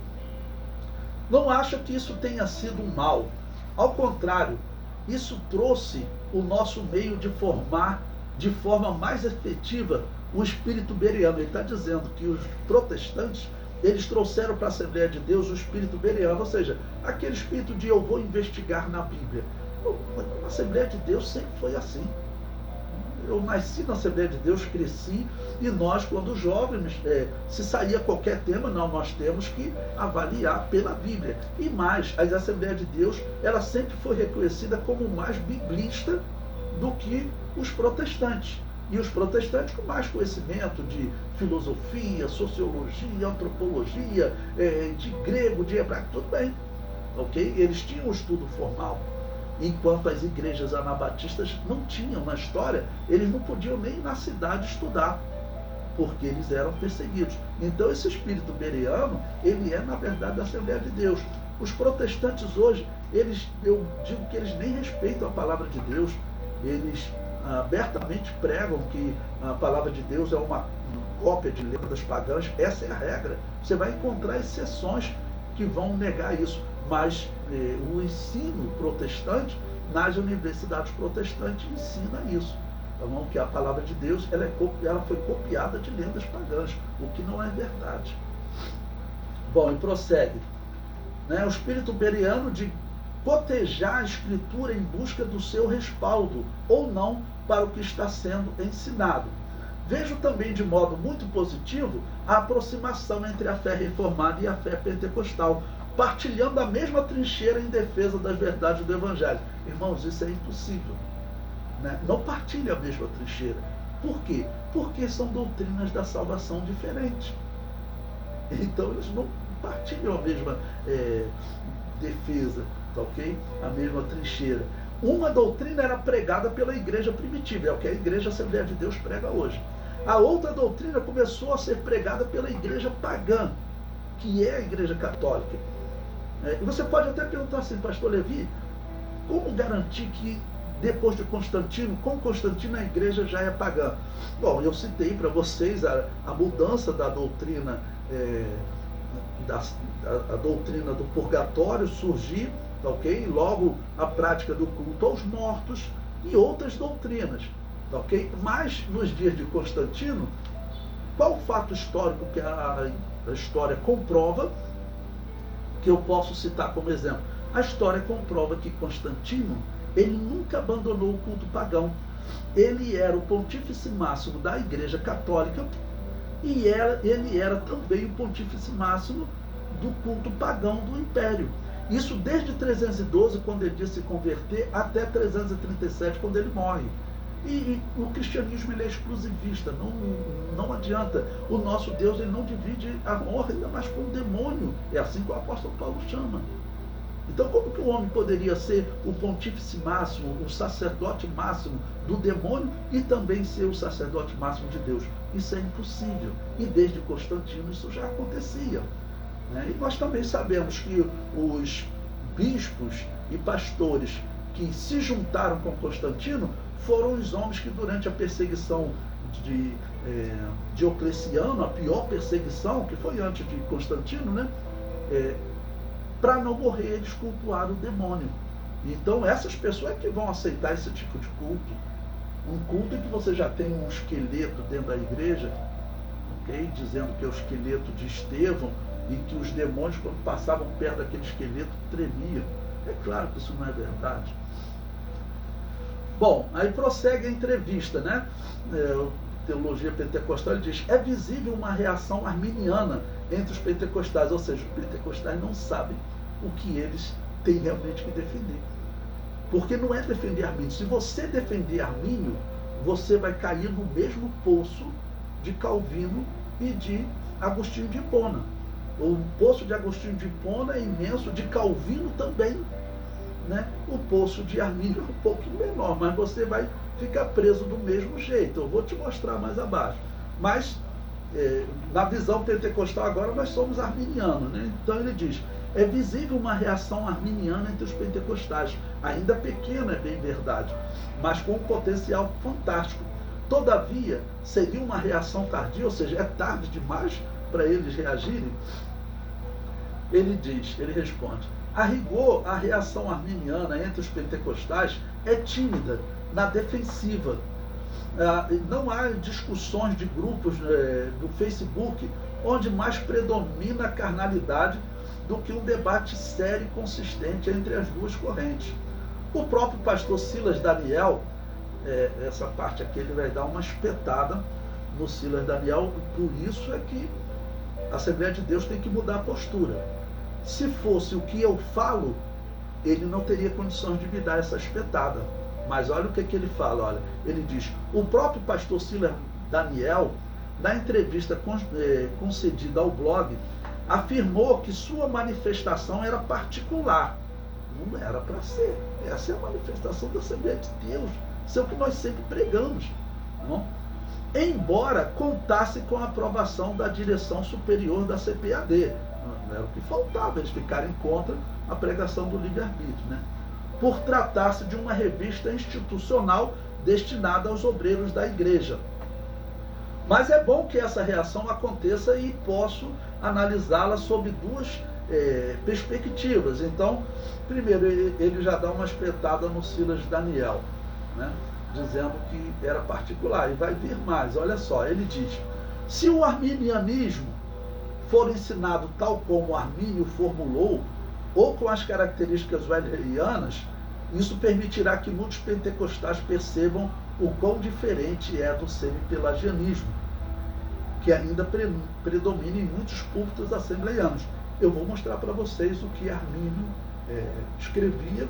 Não acha que isso tenha sido um mal. Ao contrário, isso trouxe o nosso meio de formar de forma mais efetiva o espírito bereano. Ele está dizendo que os protestantes, eles trouxeram para a Assembleia de Deus o espírito bereano, ou seja, aquele espírito de eu vou investigar na Bíblia. A Assembleia de Deus sempre foi assim. Eu nasci na Assembleia de Deus, cresci, e nós, quando jovens, se saía qualquer tema, não, nós temos que avaliar pela Bíblia. E mais, a Assembleia de Deus, ela sempre foi reconhecida como mais biblista do que os protestantes. E os protestantes com mais conhecimento de filosofia, sociologia, antropologia, de grego, de hebraico, tudo bem. Ok? Eles tinham um estudo formal. Enquanto as igrejas anabatistas não tinham na história, eles não podiam nem ir na cidade estudar, porque eles eram perseguidos. Então esse espírito bereano, ele é na verdade da Assembleia de Deus. Os protestantes hoje, eu digo que eles nem respeitam a palavra de Deus, eles abertamente pregam que a palavra de Deus é uma cópia de lendas pagãs. Essa é a regra. Você vai encontrar exceções que vão negar isso, mas o ensino protestante nas universidades protestantes ensina isso, tá bom? Que a palavra de Deus ela foi copiada de lendas pagãs, o que não é verdade. Bom, e prossegue, né? O espírito bereano de cotejar a escritura em busca do seu respaldo ou não para o que está sendo ensinado. Vejo também de modo muito positivo a aproximação entre a fé reformada e a fé pentecostal, partilhando a mesma trincheira em defesa das verdades do Evangelho. Irmãos, isso é impossível, né? Não partilha a mesma trincheira. Por quê? Porque são doutrinas da salvação diferentes. Então eles não partilham a mesma defesa, tá ok? A mesma trincheira. Uma doutrina era pregada pela igreja primitiva, é o que a igreja Assembleia de Deus prega hoje. A outra doutrina começou a ser pregada pela igreja pagã, que é a igreja católica. E você pode até perguntar assim, pastor Levi, como garantir que depois de Constantino, com Constantino a igreja já é pagã. Bom, eu citei para vocês a mudança da doutrina, a doutrina do purgatório surgir, ok? Logo a prática do culto aos mortos e outras doutrinas, ok? Mas nos dias de Constantino, qual o fato histórico que a história comprova, que eu posso citar como exemplo? A história comprova que Constantino, ele nunca abandonou o culto pagão. Ele era o pontífice máximo da Igreja Católica e ele era também o pontífice máximo do culto pagão do Império. Isso desde 312, quando ele disse se converter, até 337, quando ele morre. E o cristianismo ele é exclusivista, não adianta. O nosso Deus ele não divide a honra, ainda mais com o demônio. É assim que o apóstolo Paulo chama. Então, como que o homem poderia ser o pontífice máximo, o sacerdote máximo do demônio e também ser o sacerdote máximo de Deus? Isso é impossível. E desde Constantino isso já acontecia. E nós também sabemos que os bispos e pastores que se juntaram com Constantino foram os homens que durante a perseguição de Diocleciano, a pior perseguição, que foi antes de Constantino, para não morrer, eles cultuaram o demônio. Então essas pessoas é que vão aceitar esse tipo de culto. Um culto em que você já tem um esqueleto dentro da igreja, ok? Dizendo que é o esqueleto de Estevão, e que os demônios, quando passavam perto daquele esqueleto, tremiam. É claro que isso não é verdade. Bom, aí prossegue a entrevista, Teologia Pentecostal, ele diz: é visível uma reação arminiana entre os pentecostais, ou seja, os pentecostais não sabem o que eles têm realmente que defender. Porque não é defender Armínio. Se você defender Armínio, você vai cair no mesmo poço de Calvino e de Agostinho de Hipona. O poço de Agostinho de Hipona é imenso, de Calvino também. O poço de Armínio é um pouquinho menor, mas você vai ficar preso do mesmo jeito. Eu vou te mostrar mais abaixo. Mas, na visão pentecostal agora, nós somos arminianos. Então ele diz: é visível uma reação arminiana entre os pentecostais, ainda pequena, é bem verdade, mas com um potencial fantástico. Todavia, seria uma reação tardia, ou seja, é tarde demais para eles reagirem? Ele responde: a rigor, a reação arminiana entre os pentecostais é tímida, na defensiva. Não há discussões de grupos do Facebook onde mais predomina a carnalidade do que um debate sério e consistente entre as duas correntes. O próprio pastor Silas Daniel, essa parte aqui ele vai dar uma espetada no Silas Daniel, por isso é que a Assembleia de Deus tem que mudar a postura. Se fosse o que eu falo, ele não teria condições de me dar essa espetada. Mas olha o que ele fala, olha. Ele diz: o próprio pastor Silas Daniel, na entrevista concedida ao blog, afirmou que sua manifestação era particular. Não era para ser. Essa é a manifestação da Assembleia de Deus. Isso é o que nós sempre pregamos. Não? Embora contasse com a aprovação da direção superior da CPAD. Não era o que faltava, eles ficarem contra a pregação do livre-arbítrio, por tratar-se de uma revista institucional destinada aos obreiros da igreja. Mas é bom que essa reação aconteça e posso analisá-la sob duas perspectivas. Então, primeiro, ele já dá uma espetada no Silas Daniel, dizendo que era particular, e vai vir mais. Olha só, ele diz: se o arminianismo for ensinado tal como Armínio formulou, ou com as características weslerianas, isso permitirá que muitos pentecostais percebam o quão diferente é do semi-pelagianismo, que ainda predomina em muitos púlpitos assembleianos. Eu vou mostrar para vocês o que Armínio escrevia,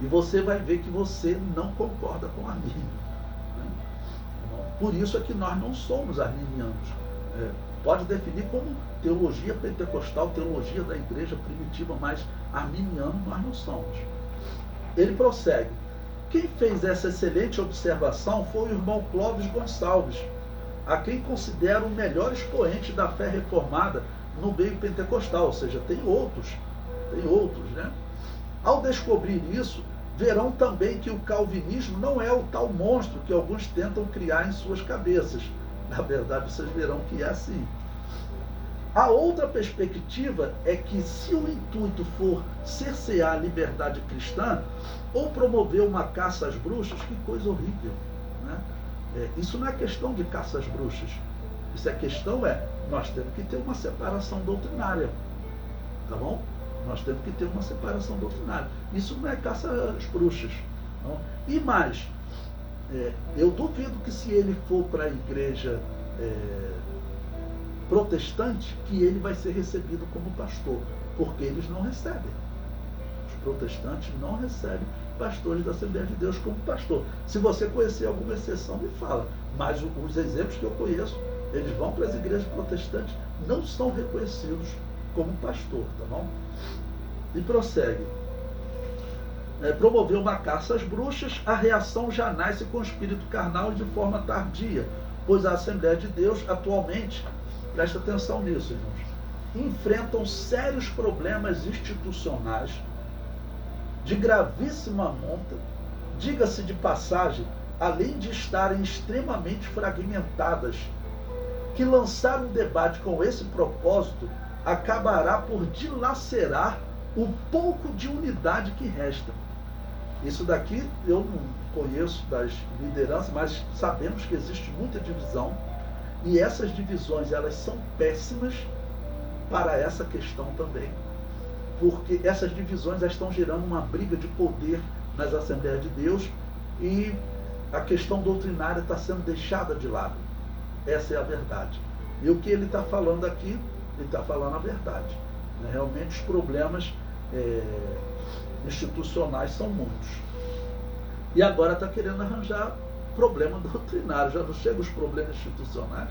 e você vai ver que você não concorda com Armínio. Por isso é que nós não somos arminianos. Pode definir como teologia pentecostal, teologia da igreja primitiva, mas arminiano nós não somos. Ele prossegue: quem fez essa excelente observação foi o irmão Clóvis Gonçalves, a quem considero o melhor expoente da fé reformada no meio pentecostal, ou seja, tem outros, Ao descobrir isso, verão também que o calvinismo não é o tal monstro que alguns tentam criar em suas cabeças. Na verdade, vocês verão que é assim. A outra perspectiva é que, se o intuito for cercear a liberdade cristã ou promover uma caça às bruxas, que coisa horrível, né? Isso não é questão de caça às bruxas. Isso é questão, nós temos que ter uma separação doutrinária, tá bom? Nós temos que ter uma separação doutrinária. Isso não é caça às bruxas. Não? E mais, eu duvido que, se ele for para a igreja protestante, que ele vai ser recebido como pastor, porque eles não recebem. Os protestantes não recebem pastores da Assembleia de Deus como pastor. Se você conhecer alguma exceção, me fala. Mas os exemplos que eu conheço, eles vão para as igrejas protestantes, não são reconhecidos como pastor, tá bom? E prossegue. Promoveu uma caça às bruxas, a reação já nasce com o espírito carnal e de forma tardia, pois a Assembleia de Deus atualmente, presta atenção nisso, irmãos, enfrentam sérios problemas institucionais de gravíssima monta, diga-se de passagem, além de estarem extremamente fragmentadas, que lançar um debate com esse propósito acabará por dilacerar o pouco de unidade que resta. Isso daqui eu não conheço das lideranças, mas sabemos que existe muita divisão, e essas divisões, elas são péssimas para essa questão também, porque essas divisões estão gerando uma briga de poder nas Assembleias de Deus, e a questão doutrinária está sendo deixada de lado. Essa é a verdade. E o que ele está falando aqui, ele está falando a verdade. Realmente os problemas institucionais são muitos. E agora está querendo arranjar problema doutrinário, já não chega os problemas institucionais.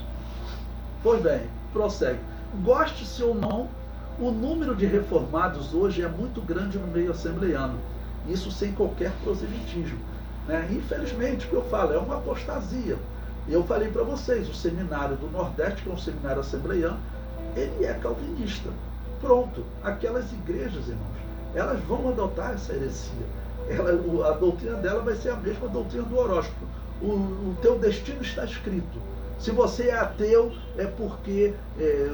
Pois bem, prossegue. Goste-se ou não, o número de reformados hoje é muito grande no meio assembleiano, isso sem qualquer proselitismo, né? Infelizmente, o que eu falo é uma apostasia. Eu falei para vocês, o seminário do Nordeste, que é um seminário assembleiano, ele é calvinista. Pronto, aquelas igrejas, irmãos, elas vão adotar essa heresia. A doutrina dela vai ser a mesma doutrina do horóscopo. O teu destino está escrito. Se você é ateu, é porque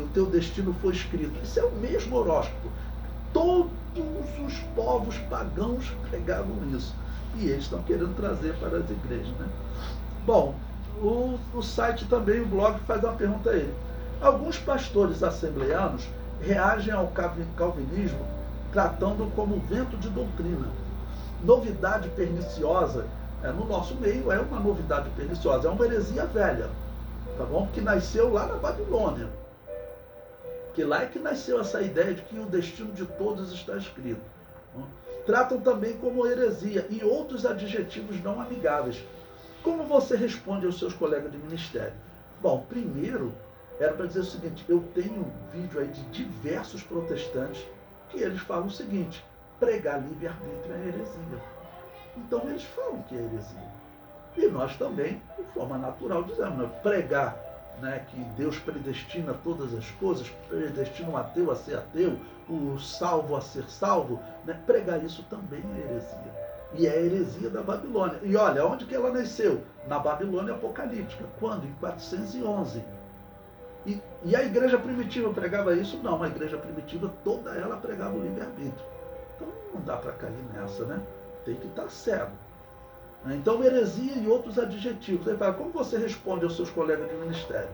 o teu destino foi escrito. Isso é o mesmo horóscopo. Todos os povos pagãos pregavam isso. E eles estão querendo trazer para as igrejas, né? Bom, o site também, o blog, faz uma pergunta a ele. Alguns pastores assembleanos reagem ao calvinismo tratando como vento de doutrina. Novidade perniciosa, no nosso meio é uma novidade perniciosa, é uma heresia velha, tá bom? Que nasceu lá na Babilônia. Que lá é que nasceu essa ideia de que o destino de todos está escrito. Tratam também como heresia e outros adjetivos não amigáveis. Como você responde aos seus colegas de ministério? Bom, primeiro, era para dizer o seguinte, eu tenho um vídeo aí de diversos protestantes que eles falam o seguinte, pregar livre-arbítrio é heresia. Então eles falam que é heresia. E nós também, de forma natural, dizemos, né? Pregar, né, que Deus predestina todas as coisas, predestina o ateu a ser ateu, o salvo a ser salvo, né? Pregar isso também é heresia. E é a heresia da Babilônia. E olha, onde que ela nasceu? Na Babilônia apocalíptica. Quando? Em 411. E a igreja primitiva pregava isso? Não, a igreja primitiva, toda ela pregava o livre-arbítrio. Então não dá para cair nessa, né? Tem que estar cego. Então, heresia e outros adjetivos. Ele fala, como você responde aos seus colegas de ministério?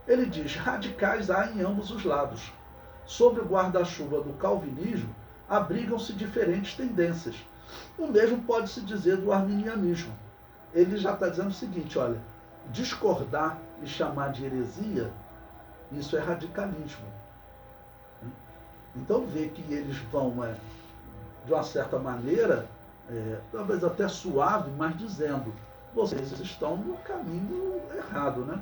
Ele diz, radicais há em ambos os lados. Sobre o guarda-chuva do calvinismo, abrigam-se diferentes tendências. O mesmo pode-se dizer do arminianismo. Ele já está dizendo o seguinte, olha, discordar e chamar de heresia, isso é radicalismo. Então, vê que eles vão, de uma certa maneira, talvez até suave, mas dizendo, vocês estão no caminho errado, né?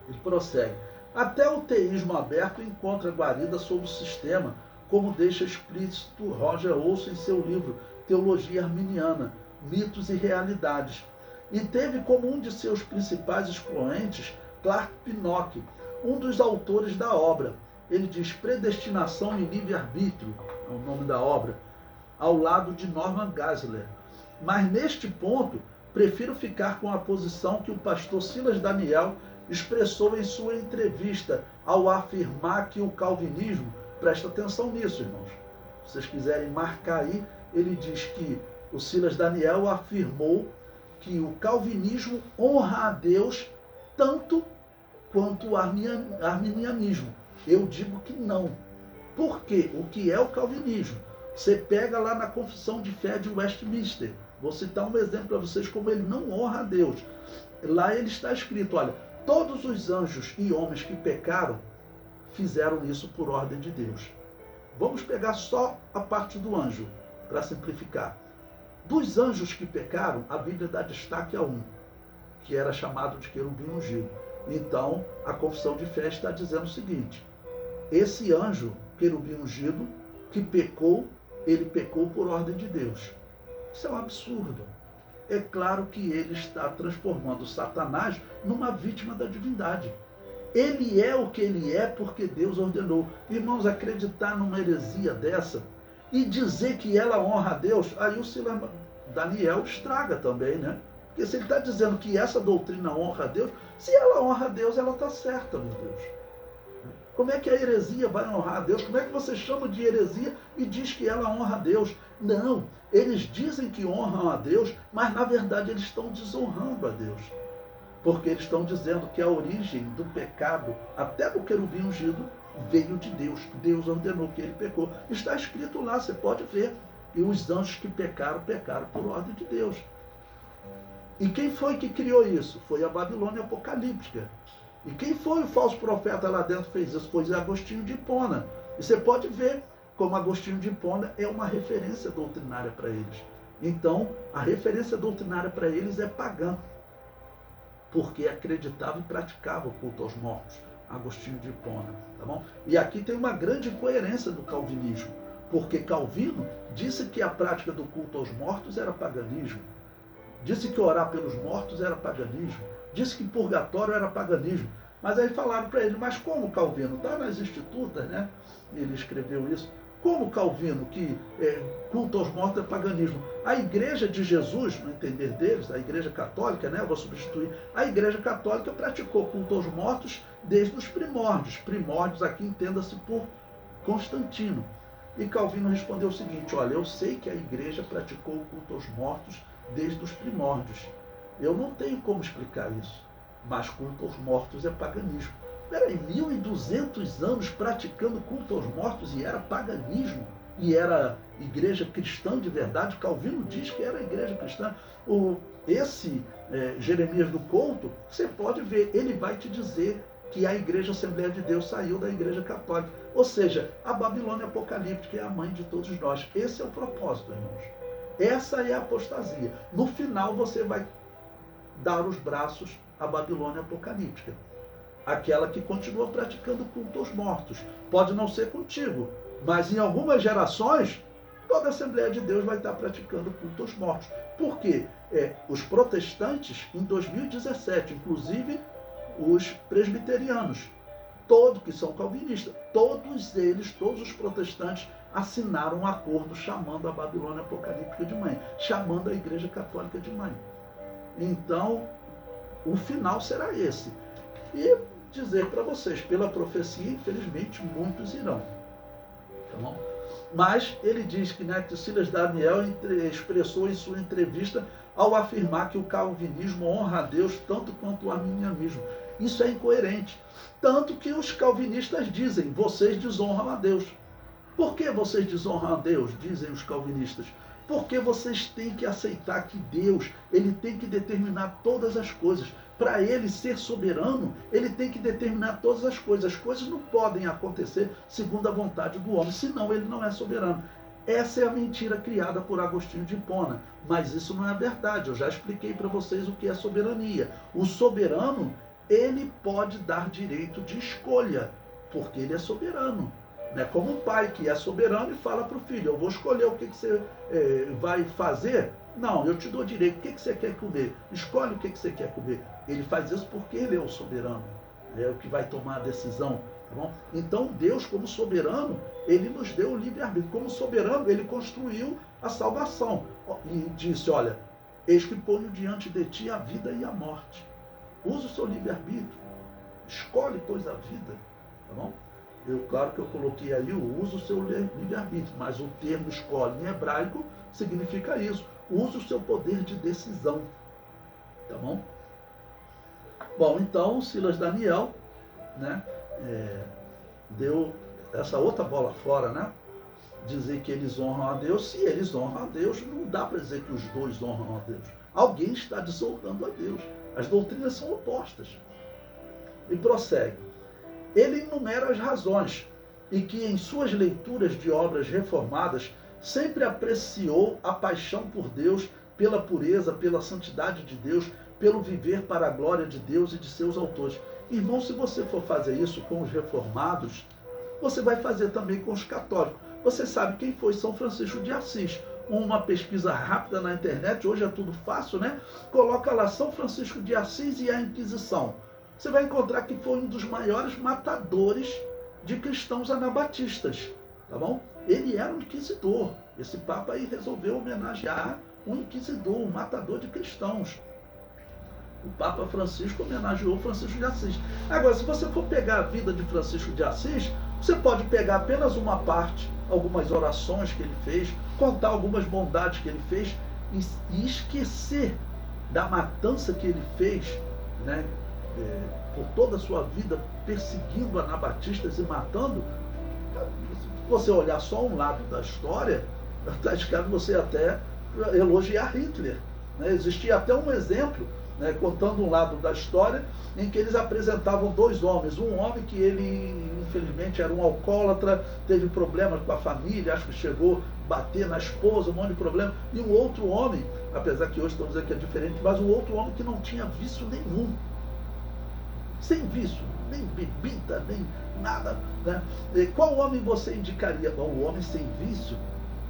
Ele prossegue. Até o teísmo aberto encontra guarida sob o sistema, como deixa explícito Roger Olson em seu livro Teologia Arminiana, Mitos e Realidades. E teve como um de seus principais expoentes Clark Pinnock, um dos autores da obra. Ele diz Predestinação e Livre-Arbítrio, é o nome da obra. ao lado de Norman Geisler. Mas neste ponto, prefiro ficar com a posição que o pastor Silas Daniel expressou em sua entrevista ao afirmar que o calvinismo, presta atenção nisso, irmãos, se vocês quiserem marcar aí, ele diz que o Silas Daniel afirmou que o calvinismo honra a Deus tanto quanto o arminianismo. Eu digo que não. Por quê? O que é o calvinismo? Você pega lá na Confissão de Fé de Westminster. Vou citar um exemplo para vocês como ele não honra a Deus. Lá ele está escrito, olha, todos os anjos e homens que pecaram fizeram isso por ordem de Deus. Vamos pegar só a parte do anjo, para simplificar. Dos anjos que pecaram, a Bíblia dá destaque a um, que era chamado de querubim ungido. Então, a Confissão de Fé está dizendo o seguinte, esse anjo, querubim ungido, que pecou, ele pecou por ordem de Deus. Isso é um absurdo. É claro que ele está transformando Satanás numa vítima da divindade. Ele é o que ele é porque Deus ordenou. Irmãos, acreditar numa heresia dessa e dizer que ela honra a Deus, aí o Silas Daniel estraga também, né? Porque se ele está dizendo que essa doutrina honra a Deus, se ela honra a Deus, ela está certa, meu Deus. Como é que a heresia vai honrar a Deus? Como é que você chama de heresia e diz que ela honra a Deus? Não, eles dizem que honram a Deus, mas na verdade eles estão desonrando a Deus. Porque eles estão dizendo que a origem do pecado, até do querubim ungido, veio de Deus. Deus ordenou que ele pecou. Está escrito lá, você pode ver. E os anjos que pecaram, pecaram por ordem de Deus. E quem foi que criou isso? Foi a Babilônia apocalíptica. E quem foi o falso profeta lá dentro que fez isso? Foi Agostinho de Hipona. E você pode ver como Agostinho de Hipona é uma referência doutrinária para eles. Então, a referência doutrinária para eles é pagã, porque acreditava e praticava o culto aos mortos. Agostinho de Hipona, tá bom? E aqui tem uma grande incoerência do calvinismo, porque Calvino disse que a prática do culto aos mortos era paganismo, disse que orar pelos mortos era paganismo, disse que purgatório era paganismo. Mas aí falaram para ele, mas como Calvino? Está nas Institutas, né? Ele escreveu isso. Como Calvino, que culto aos mortos é paganismo? A Igreja de Jesus, no entender deles, a Igreja Católica, né? Eu vou substituir. A Igreja Católica praticou culto aos mortos desde os primórdios. Primórdios aqui entenda-se por Constantino. E Calvino respondeu o seguinte, olha, eu sei que a Igreja praticou o culto aos mortos desde os primórdios. Eu não tenho como explicar isso, mas culto aos mortos é paganismo. Peraí, 1.200 anos praticando culto aos mortos e era paganismo? E era igreja cristã de verdade? Calvino diz que era igreja cristã. Esse Jeremias do Couto, você pode ver, ele vai te dizer que a Igreja Assembleia de Deus saiu da Igreja Católica. Ou seja, a Babilônia Apocalíptica é a mãe de todos nós. Esse é o propósito, irmãos. Essa é a apostasia. No final você vai dar os braços à Babilônia Apocalíptica. Aquela que continua praticando culto aos mortos. Pode não ser contigo, mas em algumas gerações, toda a Assembleia de Deus vai estar praticando culto aos mortos. Por quê? Os protestantes, em 2017, inclusive os presbiterianos, todos que são calvinistas, todos eles, todos os protestantes, assinaram um acordo chamando a Babilônia Apocalíptica de mãe, chamando a Igreja Católica de mãe. Então, o final será esse. E dizer para vocês, pela profecia, infelizmente, muitos irão. Tá bom? Mas ele diz que, né, que Silas Daniel expressou em sua entrevista ao afirmar que o calvinismo honra a Deus tanto quanto o arminianismo. Isso é incoerente. Tanto que os calvinistas dizem, vocês desonram a Deus. Por que vocês desonram a Deus? Dizem os calvinistas. Porque vocês têm que aceitar que Deus, ele tem que determinar todas as coisas. Para ele ser soberano, ele tem que determinar todas as coisas. As coisas não podem acontecer segundo a vontade do homem, senão ele não é soberano. Essa é a mentira criada por Agostinho de Hipona. Mas isso não é verdade. Eu já expliquei para vocês o que é soberania. O soberano, ele pode dar direito de escolha, porque ele é soberano. Não é como o pai que é soberano e fala para o filho, eu vou escolher o que você vai fazer. Não, eu te dou direito, o que você quer comer? Escolhe o que você quer comer. Ele faz isso porque ele é o soberano, é o que vai tomar a decisão. Tá bom? Então Deus, como soberano, ele nos deu o livre-arbítrio. Como soberano, ele construiu a salvação. E disse, olha, eis que ponho diante de ti a vida e a morte. Usa o seu livre-arbítrio. Escolhe, pois, a vida. Tá bom? Claro que eu coloquei aí o uso o seu livre-arbítrio, mas o termo escolhe em hebraico significa isso. Use o seu poder de decisão. Tá bom? Bom, então Silas Daniel, né, deu essa outra bola fora, né? Dizer que eles honram a Deus. Se eles honram a Deus, não dá para dizer que os dois honram a Deus. Alguém está desonrando a Deus. As doutrinas são opostas. E prossegue. Ele enumera as razões e que em suas leituras de obras reformadas sempre apreciou a paixão por Deus, pela pureza, pela santidade de Deus, pelo viver para a glória de Deus e de seus autores. Irmão, se você for fazer isso com os reformados, você vai fazer também com os católicos. Você sabe quem foi São Francisco de Assis. Uma pesquisa rápida na internet, hoje é tudo fácil, né? Coloca lá São Francisco de Assis e a Inquisição. Você vai encontrar que foi um dos maiores matadores de cristãos anabatistas, tá bom? Ele era um inquisidor. Esse Papa aí resolveu homenagear um inquisidor, um matador de cristãos. O Papa Francisco homenageou Francisco de Assis. Agora, se você for pegar a vida de Francisco de Assis, você pode pegar apenas uma parte, algumas orações que ele fez, contar algumas bondades que ele fez e esquecer da matança que ele fez, né, por toda a sua vida, perseguindo anabatistas e matando. Se você olhar só um lado da história, está escrito você até elogiar Hitler. Né? Existia até um exemplo, né, contando um lado da história, em que eles apresentavam dois homens. Um homem que ele, infelizmente, era um alcoólatra, teve problemas com a família, acho que chegou a bater na esposa, um monte de problema. E um outro homem, apesar que hoje estamos dizendo que é diferente, mas um outro homem que não tinha vício nenhum. Sem vício, nem bebida, nem nada. Né? E qual homem você indicaria? Bom, o homem sem vício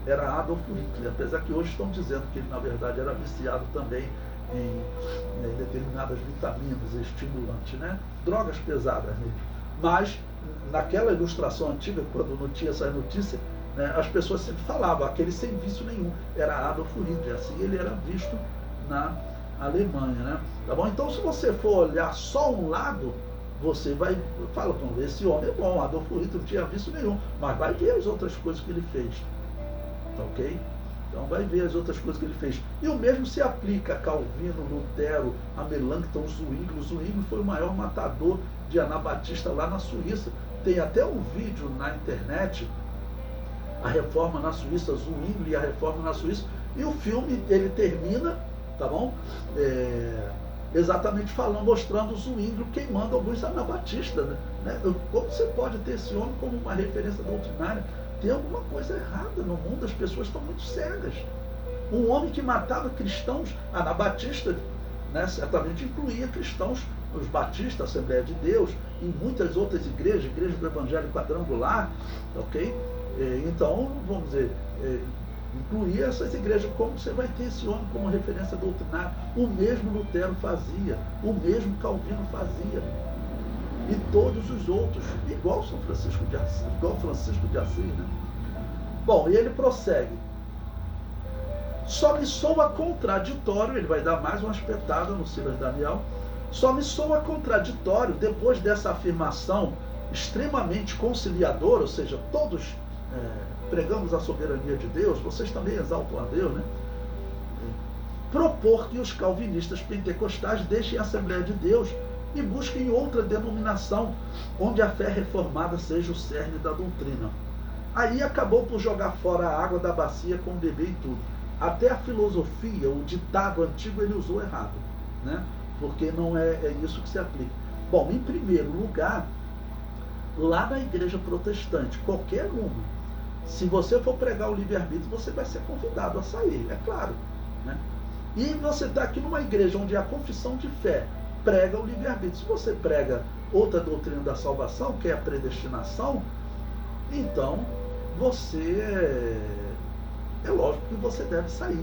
era Adolf Hitler, apesar que hoje estão dizendo que ele, na verdade, era viciado também em determinadas vitaminas, estimulantes, né? Drogas pesadas mesmo. Mas, naquela ilustração antiga, quando não tinha essa notícia, né, as pessoas sempre falavam, aquele sem vício nenhum, era Adolf Hitler, assim ele era visto na Alemanha, né? Tá bom? Então, se você for olhar só um lado, você vai falar, esse homem é bom, Adolf Hitler não tinha vício nenhum, mas vai ver as outras coisas que ele fez, tá ok? Então vai ver as outras coisas que ele fez. E o mesmo se aplica a Calvino, Lutero, a Melanchthon, Zwingli. Zwingli foi o maior matador de anabatista lá na Suíça. Tem até um vídeo na internet, a reforma na Suíça, Zwingli e a reforma na Suíça. E o filme, ele termina, tá bom? Exatamente falando, mostrando o Zwingli queimando alguns anabatistas. Né? Como você pode ter esse homem como uma referência doutrinária? Tem alguma coisa errada no mundo, as pessoas estão muito cegas. Um homem que matava cristãos, anabatistas, né, certamente incluía cristãos, os batistas, Assembleia de Deus, e muitas outras igrejas, igreja do Evangelho Quadrangular, ok? Então, vamos dizer, incluía essas igrejas. Como você vai ter esse homem como referência doutrinária? O mesmo Lutero fazia, o mesmo Calvino fazia. E todos os outros, igual São Francisco de Assis, igual Francisco de Assis, né? Bom, e ele prossegue. Só me soa contraditório, ele vai dar mais uma espetada no Silas Daniel, só me soa contraditório, depois dessa afirmação extremamente conciliadora, ou seja, todos pregamos a soberania de Deus, vocês também exaltam a Deus, né? Propor que os calvinistas pentecostais deixem a Assembleia de Deus e busquem outra denominação, onde a fé reformada seja o cerne da doutrina. Aí acabou por jogar fora a água da bacia com o bebê e tudo. Até a filosofia, o ditado antigo, ele usou errado, né? Porque não é isso que se aplica. Bom, em primeiro lugar, lá na igreja protestante, qualquer uma, se você for pregar o livre-arbítrio, você vai ser convidado a sair, é claro, né? E você está aqui numa igreja onde a confissão de fé prega o livre-arbítrio. Se você prega outra doutrina da salvação, que é a predestinação, então você é lógico que você deve sair.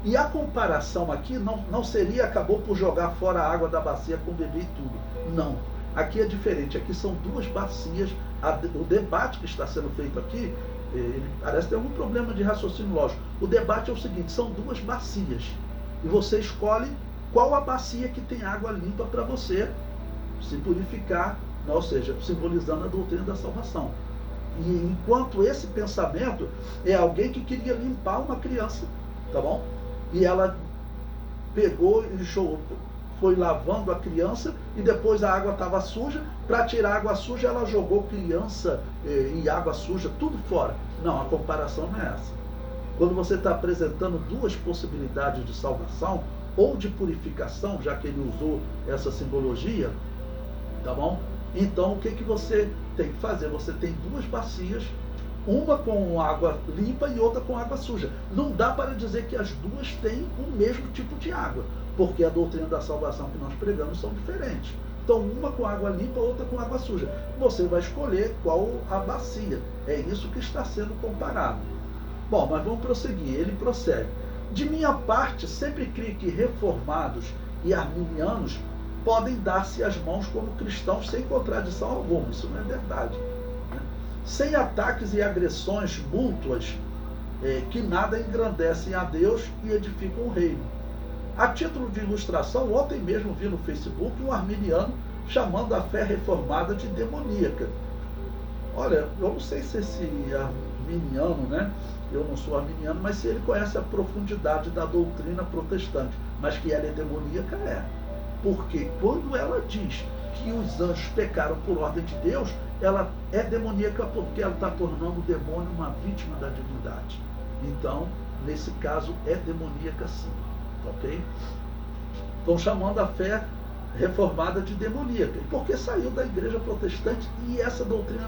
E a comparação aqui não seria acabou por jogar fora a água da bacia com o bebê e tudo. Não. Aqui é diferente, aqui são duas bacias. O debate que está sendo feito aqui, ele parece ter algum problema de raciocínio lógico. O debate é o seguinte, são duas bacias. E você escolhe qual a bacia que tem água limpa para você se purificar, ou seja, simbolizando a doutrina da salvação. E enquanto esse pensamento é alguém que queria limpar uma criança, tá bom? E ela pegou e foi lavando a criança e depois a água estava suja. Para tirar a água suja, ela jogou criança e água suja, tudo fora. Não, a comparação não é essa. Quando você está apresentando duas possibilidades de salvação ou de purificação, já que ele usou essa simbologia, tá bom? Então, o que você tem que fazer? Você tem duas bacias, uma com água limpa e outra com água suja. Não dá para dizer que as duas têm o mesmo tipo de água, porque a doutrina da salvação que nós pregamos são diferentes. Então, uma com água limpa, outra com água suja. Você vai escolher qual a bacia. É isso que está sendo comparado. Bom, mas vamos prosseguir. Ele prossegue. De minha parte, sempre creio que reformados e arminianos podem dar-se as mãos como cristãos sem contradição alguma. Isso não é verdade. Né? Sem ataques e agressões mútuas que nada engrandecem a Deus e edificam o reino. A título de ilustração, ontem mesmo vi no Facebook um arminiano chamando a fé reformada de demoníaca. Olha, eu não sei se esse arminiano, né? Eu não sou arminiano, mas se ele conhece a profundidade da doutrina protestante, mas que ela é demoníaca, é. Porque quando ela diz que os anjos pecaram por ordem de Deus, ela é demoníaca porque ela está tornando o demônio uma vítima da divindade. Então, nesse caso, é demoníaca sim. Ok? Estão chamando a fé reformada de demoníaca. Porque saiu da igreja protestante e essa doutrina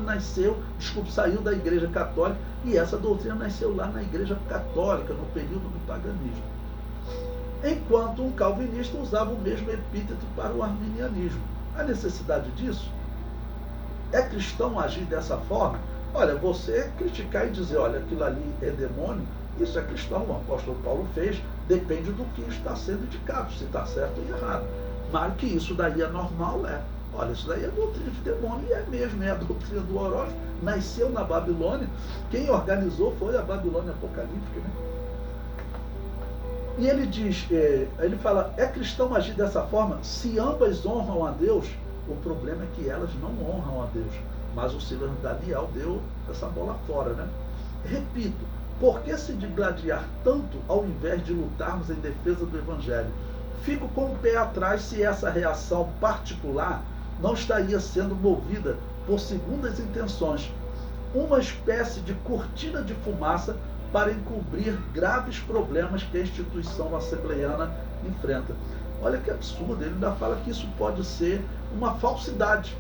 saiu da igreja católica e essa doutrina nasceu lá na igreja católica, no período do paganismo. Enquanto um calvinista usava o mesmo epíteto para o arminianismo. A necessidade disso? É cristão agir dessa forma? Olha, você criticar e dizer, olha, aquilo ali é demônio, isso é cristão, o apóstolo Paulo fez, depende do que está sendo indicado, se está certo ou errado. Mas que isso daí é normal, é. Olha, isso daí é doutrina de demônio, e é mesmo, é a doutrina do horóscopo, nasceu na Babilônia, quem organizou foi a Babilônia apocalíptica, né? E ele diz, ele fala, é cristão agir dessa forma? Se ambas honram a Deus, o problema é que elas não honram a Deus. Mas o Silas Daniel deu essa bola fora, né? Repito, por que se digladiar tanto ao invés de lutarmos em defesa do Evangelho? Fico com o pé atrás se essa reação particular não estaria sendo movida por segundas intenções, uma espécie de cortina de fumaça para encobrir graves problemas que a instituição assembleiana enfrenta. Olha que absurdo, ele ainda fala que isso pode ser uma falsidade.